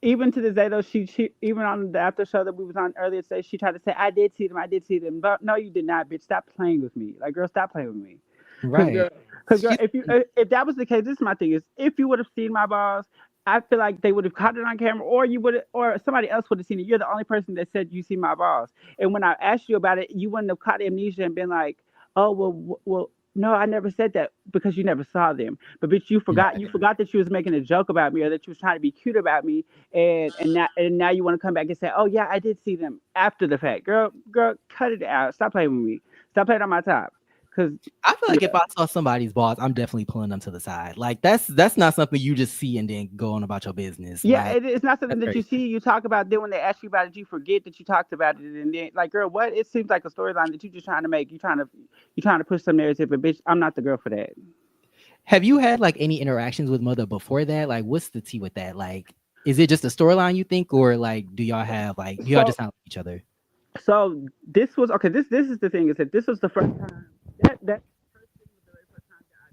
even to this day though, she even on the after show that we was on earlier today, she tried to say I did see them, but no, you did not, bitch. Stop playing with me, like girl, stop playing with me. Cause Right. girl, cause girl, She if that was the case, this is my thing is if you would have seen my balls, I feel like they would have caught it on camera, or you would, or somebody else would have seen it. You're the only person that said you see my balls, and when I asked you about it, you wouldn't have caught amnesia and been like, oh well, well. No, I never said that because you never saw them. But bitch, you forgot. right. You forgot that you was making a joke about me, or that you was trying to be cute about me, and now you want to come back and say, "Oh yeah, I did see them after the fact." Girl, cut it out. Stop playing with me. Stop playing on my top. Cause I feel yeah, like if I saw somebody's boss, I'm definitely pulling them to the side. Like that's not something you just see and then go on about your business. yeah, Like it's not something that's that you crazy. see, you talk about. Then when they ask you about it, you forget that you talked about it, and then like, girl, what? It seems like a storyline that you just trying to make. You trying to push some narrative, but bitch, I'm not the girl for that. Have you had like any interactions with mother before that? Like what's the tea with that? Like is it just a storyline you think, or like do y'all So, just not like each other? so this was okay. This is the thing is that this was the first time that first thing was the very first time that I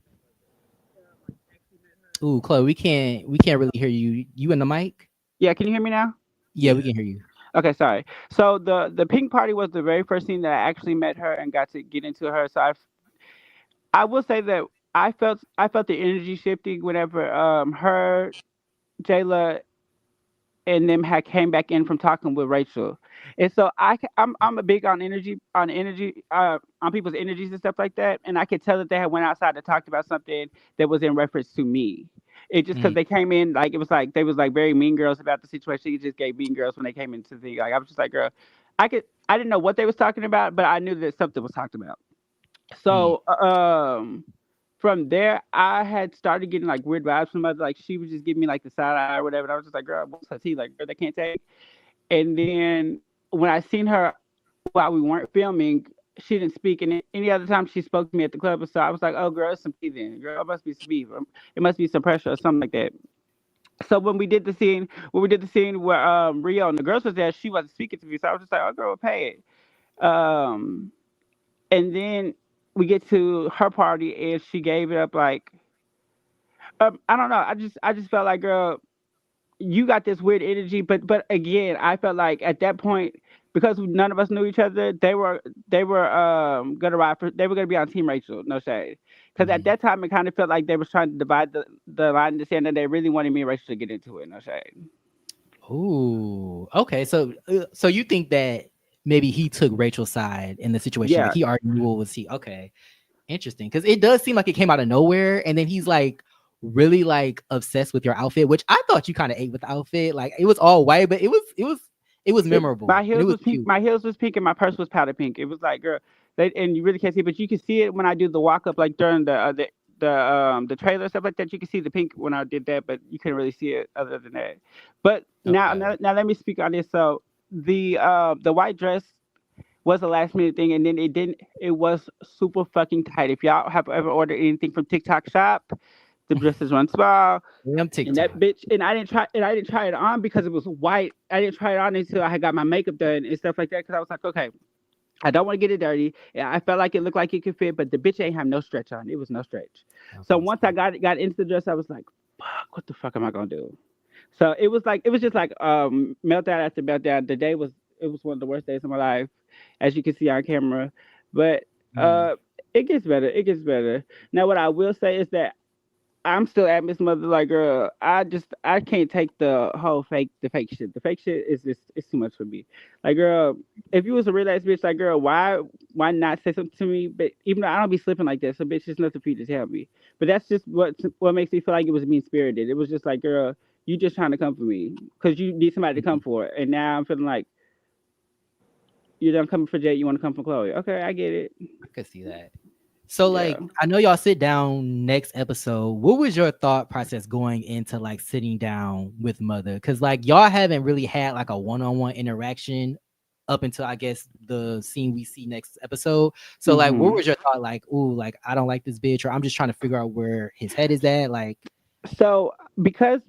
met her. Like actually met her. Ooh, Chloe, we can't really hear you. You in the mic? Yeah, can you hear me now? Yeah, we yeah, can hear you. Okay, sorry. So the pink party was the very first thing that I actually met her and got to get into her. So I will say that I felt the energy shifting whenever her, Jayla, and them had came back in from talking with Rachel, and so I'm a big on people's energies and stuff like that, and I could tell that they had went outside and talked about something that was in reference to me. It just because Mhm. they came in like it was like they was like very mean girls about the situation. It just gave mean girls when they came into the like I was just like girl, I didn't know what they was talking about, but I knew that something was talked about. Mm. So from there, I had started getting like weird vibes from her. Like she was just giving me like the side eye or whatever. And I was just like, girl, what's her tea? Like, girl, they can't take. And then when I seen her while we weren't filming, she didn't speak. And any other time she spoke to me at the club, so I was like, oh, girl, it's some tea then. Girl, it must be some beef. It must be some pressure or something like that. So when we did the scene where Rio and the girls was there, she wasn't speaking to me. So I was just like, oh, girl, pay it. And then we get to her party and she gave it up like I don't know. I just felt like girl, you got this weird energy, but again, I felt like at that point because none of us knew each other, they were gonna be on Team Rachel, no shade. Because at Mhm. that time it kind of felt like they was trying to divide the line in the sand and they really wanted me and Rachel to get into it, no shade. Ooh, okay. So you think that maybe he took Rachel's side in the situation? Like Yeah. he already knew what was he? Okay, interesting. Because it does seem like it came out of nowhere, and then he's like really like obsessed with your outfit, which I thought you kind of ate with the outfit. Like it was all white, but it was memorable My and it heels was was pink. cute. My heels was pink, and my purse was powder pink. It was like, girl, and you really can't see, but you can see it when I do the walk up, like during the trailer stuff like that. You can see the pink when I did that, but you couldn't really see it other than that. But Okay. now let me speak on this. So the white dress was a last minute thing, and then it didn't. It was super fucking tight. If y'all have ever ordered anything from TikTok Shop, The dress is run small. I'm And TikTok. that bitch, and I didn't try it on because it was white. I didn't try it on until I had got my makeup done and stuff like that. Because I was like, okay, I don't want to get it dirty. Yeah, I felt like it looked like it could fit, but the bitch ain't have no stretch on. It was no stretch. So Okay, once I got into the dress, I was like, fuck, what the fuck am I gonna do? So it was just like meltdown after meltdown. The day was it was one of the worst days of my life, as you can see on camera. But mm, uh, it gets better. It gets better. Now, what I will say is that I'm still at Miss Mother. Like, girl, I can't take the fake shit. The fake shit is just it's too much for me. Like, girl, if you was a real ass bitch, like, girl, why not say something to me? But even though I don't be slipping like that, so bitch, it's nothing for you to tell me. But that's just what makes me feel like it was mean spirited. It was just like, girl, you just trying to come for me because you need somebody to come mhm. for, and now I'm feeling like you're done coming for Jay. You want to come for Chloe? Okay, I get it. I could see that. So Yeah. like I know y'all sit down next episode. What was your thought process going into like sitting down with Mother? Because like y'all haven't really had like a one-on-one interaction up until I guess the scene we see next episode. So like what hmm was your thought like, ooh, like I don't like this bitch, or I'm just trying to figure out where his head is at? Like, So because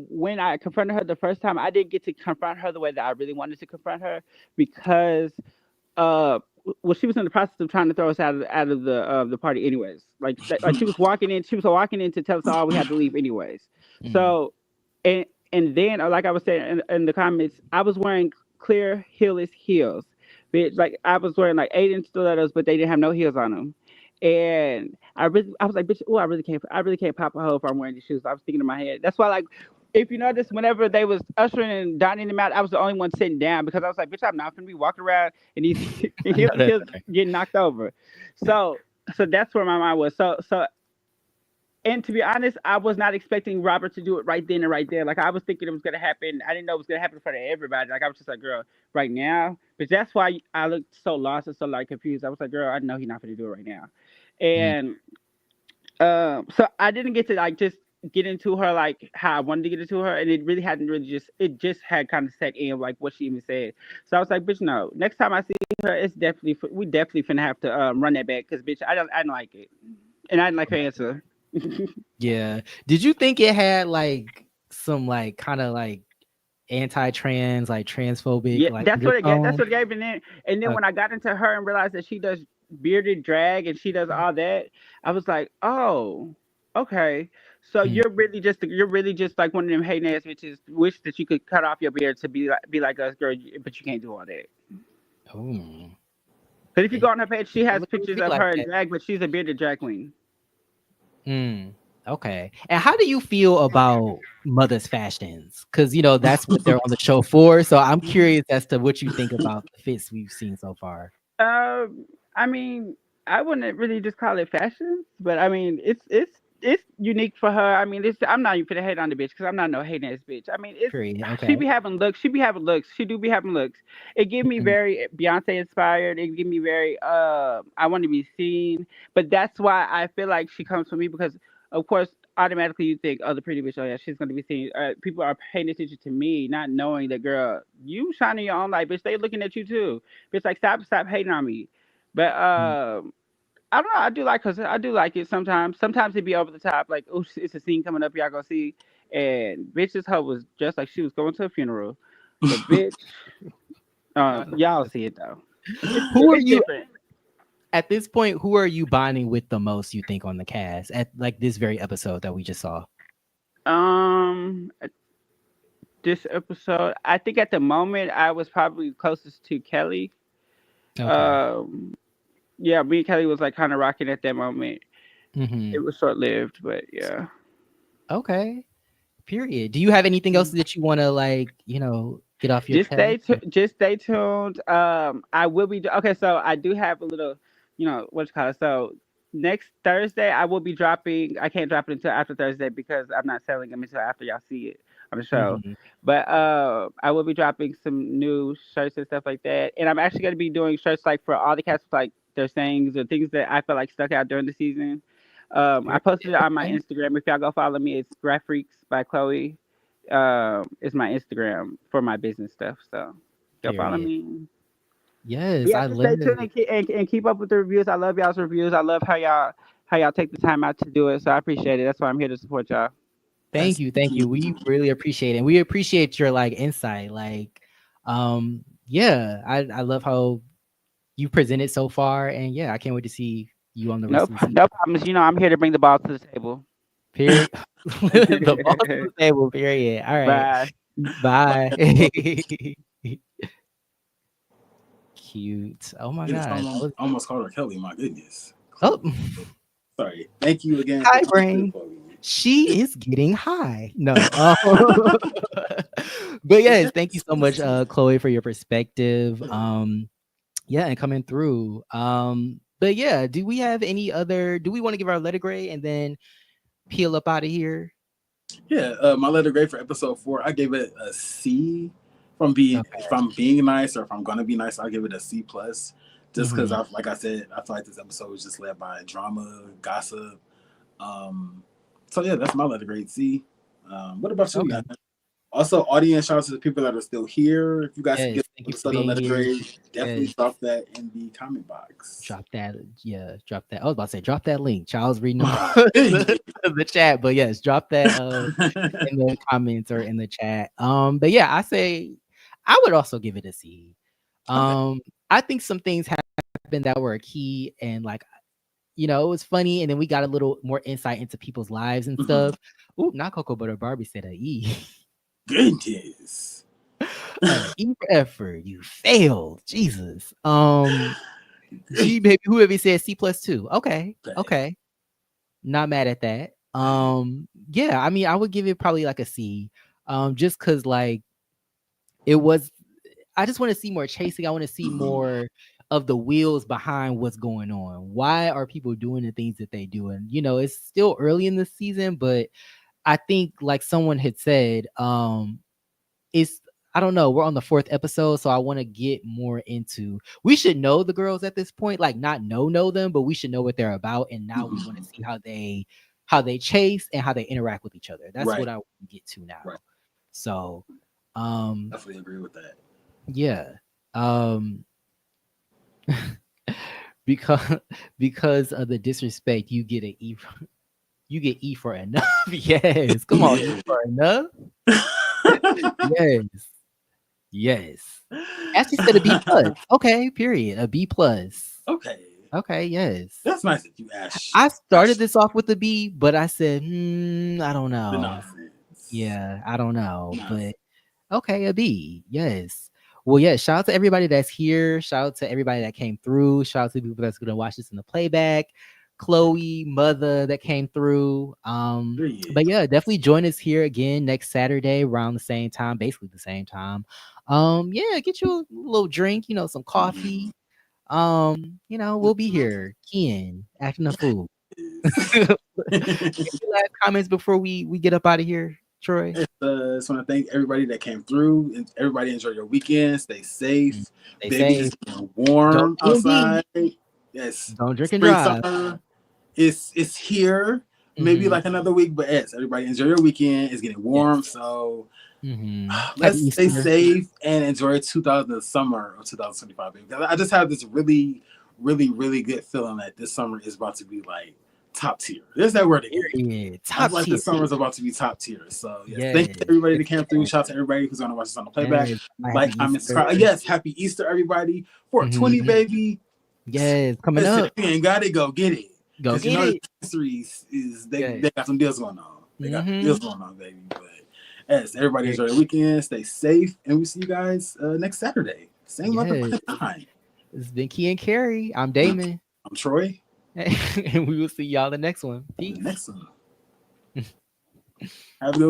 when I confronted her the first time, I didn't get to confront her the way that I really wanted to confront her because well she was in the process of trying to throw us out of the party anyways. Like she was walking in to tell us all we had to leave anyways. mm, So and and then like I was saying in the comments, I was wearing clear heelless heels. Bitch, like I was wearing like 8-inch stilettos, but they didn't have no heels on them. And I was like, bitch, oh, I really can't pop a hoe if I'm wearing these shoes. I was thinking in my head. That's why, like, if you notice, whenever they was ushering and dining them out, I was the only one sitting down because I was like, bitch, I'm not gonna be walking around and these I know that's heels right. getting knocked over. So, so that's where my mind was. And to be honest, I was not expecting Robert to do it right then and right there. Like I was thinking it was gonna happen. I didn't know it was gonna happen in front of everybody. Like I was just like, girl, right now. But that's why I looked so lost and so like confused. I was like, girl, I know he's not gonna do it right now. Mm, And so I didn't get to like just get into her like how I wanted to get into her, and it really hadn't really just it just had kind of set in like what she even said. So I was like, bitch, no. Next time I see her, it's definitely we definitely finna have to run that back because bitch, I don't like it, and I didn't like her answer. yeah. Did you think it had like some like kind of like anti-trans, like transphobic Yeah, like that's what it gave. That's undertone? what it gave. And then when I got into her and realized that she does bearded drag and she does all that, I was like, oh, okay. So Mm, you're really just like one of them hating ass bitches. Wish that you could cut off your beard to be like us, girl, but you can't do all that. oh, Because if you it, go on her page, she it has looked to pictures me of like her in that. drag, but she's a bearded drag queen. Mm, okay. And how do you feel about Mother's fashions? Because you know that's what they're on the show for. So I'm curious as to what you think about the fits we've seen so far. I mean, I wouldn't really just call it fashion, but I mean, it's unique for her. I mean, I'm not even finna hate on the bitch because I'm not no hating ass bitch. I mean, it's Period. she Okay. be having looks. She be having looks. She do be having looks. It give me Mm, very Beyonce inspired. It give me very I want to be seen. But that's why I feel like she comes for me because, of course, automatically you think, oh, the pretty bitch. Oh yeah, she's gonna be seen. People are paying attention to me, not knowing that girl, you shining your own light, bitch. They looking at you too. Bitch, like stop hating on me. But mm. I don't know. I do like her. I do like it sometimes. Sometimes it be over the top. Like, oh, it's a scene coming up. Y'all gonna see. And bitch's hoe was just like she was going to a funeral. But bitch, I know y'all that's- see it though. Who are It's you different. at this point? Who are you bonding with the most? You think on the cast at like this very episode that we just saw? Um, this episode, I think at the moment I was probably closest to Kelly. Okay. Um, yeah, me and Kelly was like kind of rocking at that moment. Hmm. It was short lived, but yeah. Okay. Period. Do you have anything else that you want to like, get off your chest? Just stay tuned. I will be okay. So I do have a little, what you call it. So next Thursday I will be dropping. I can't drop it until after Thursday because I'm not selling them until after y'all see it on the show. Mhm. But I will be dropping some new shirts and stuff like that. And I'm actually gonna be doing shirts like for all the cast like their sayings or things that I felt like stuck out during the season. I Period. posted it on my Okay. Instagram. If y'all go follow me, it's Graph Freaks by Chloe is my Instagram for my business stuff. So go follow Period. me. Yes, Yeah, I just love stay tuned it. and keep up with the reviews. I love y'all's reviews. I love how y'all how y'all take the time out to do it. So I appreciate it. That's why I'm here to support y'all. Thank you, thank you. We really appreciate it. And we appreciate your like insight. Like, yeah, I love how you presented so far, and yeah, I can't wait to see you on the rest No, of the season. no problems. You know, I'm here to bring the ball to the table. Period. The ball to the table. Period. All right. Bye. Bye. Cute. Oh my Goodness, god. I almost called her Kelly. My goodness. Oh, Sorry. Thank you again. hi, for brain. for me. She is getting high. No. But yes, thank you so much, Chloe, for your perspective. Yeah, and coming through. But yeah, do we have any other? Do we want to give our letter grade and then peel up out of here? Yeah, my letter grade for episode 4, I gave it a C. From being, Okay. if I'm being nice or if I'm gonna be nice, I'll give it a C plus. Just because, Mhm. like I said, I feel like this episode was just led by drama, gossip. So yeah, that's my letter grade, C. What about you? Okay. Guys? Also, audience, shout out to the people that are still here. If you guys can Yes, get thank you for the being letter here. grade, definitely Yes. drop that in the comment box. Drop that. Yeah, drop that. I was about to say drop that link. Charles reading the chat, but yes, drop that in the comments or in the chat. But yeah, I say I would also give it a C. I think some things happened that were key and like it was funny, and then we got a little more insight into people's lives and stuff. Ooh, not Cocoa Butter Barbie said a E. Goodness. E for effort. You failed. Jesus. G baby, whoever said C plus 2. Okay. Not mad at that. Yeah, I mean, I would give it probably like a C. Just cause like it was I just want to see more chasing. I want to see more of the wheels behind what's going on. Why are people doing the things that they do? And it's still early in the season, but I think like someone had said, it's I don't know, we're on the 4th episode, so I want to get more into we should know the girls at this point, like not know them, but we should know what they're about. And now we want to see how they chase and how they interact with each other. That's what I want to get to now. Right. So definitely agree with that. Yeah. Because of the disrespect, you get an E. You get E for enough. Yes. Come on, E for enough. Yes. Ashley said a B plus. Okay, period. A B plus. Okay, yes. That's nice that you asked. I started this off with a B, but I said, I don't know. Yeah, I don't know. But okay, a B. Yes. Well, yeah, shout out to everybody that's here. Shout out to everybody that came through. Shout out to the people that's going to watch this in the playback. Chloe, Mother that came through. But yeah, definitely join us here again next Saturday around the same time, basically the same time. Yeah, get you a little drink, some coffee. We'll be here. Kian, acting a fool. Any last comments before we get up out of here, Troy? Just want to thank everybody that came through, and everybody enjoy your weekend. Stay safe. Stay safe. It's warm outside. Yes. Don't drink and drive. Summer. It's here. Maybe like another week, but yes, everybody enjoy your weekend. It's getting warm, so let's stay safe and enjoy the summer of 2025. I just have this really, really, really good feeling that this summer is about to be like top tier. There's that word again. Top tier. This summer is about to be top tier. So thank you everybody that came through. Shout out to everybody who's gonna watch this on the playback. Like, comment, subscribe. Yes, happy Easter, everybody. 420, baby. Yes, coming up. If you ain't got it, go get it. Go get it. They got some deals going on. They got deals going on, baby. But yes, everybody enjoy the weekend. Stay safe, and we'll see you guys next Saturday. Same time. This has been Key and Carrie. I'm Damon. I'm Troy. And we will see y'all the next one. Peace. Next one. Have a good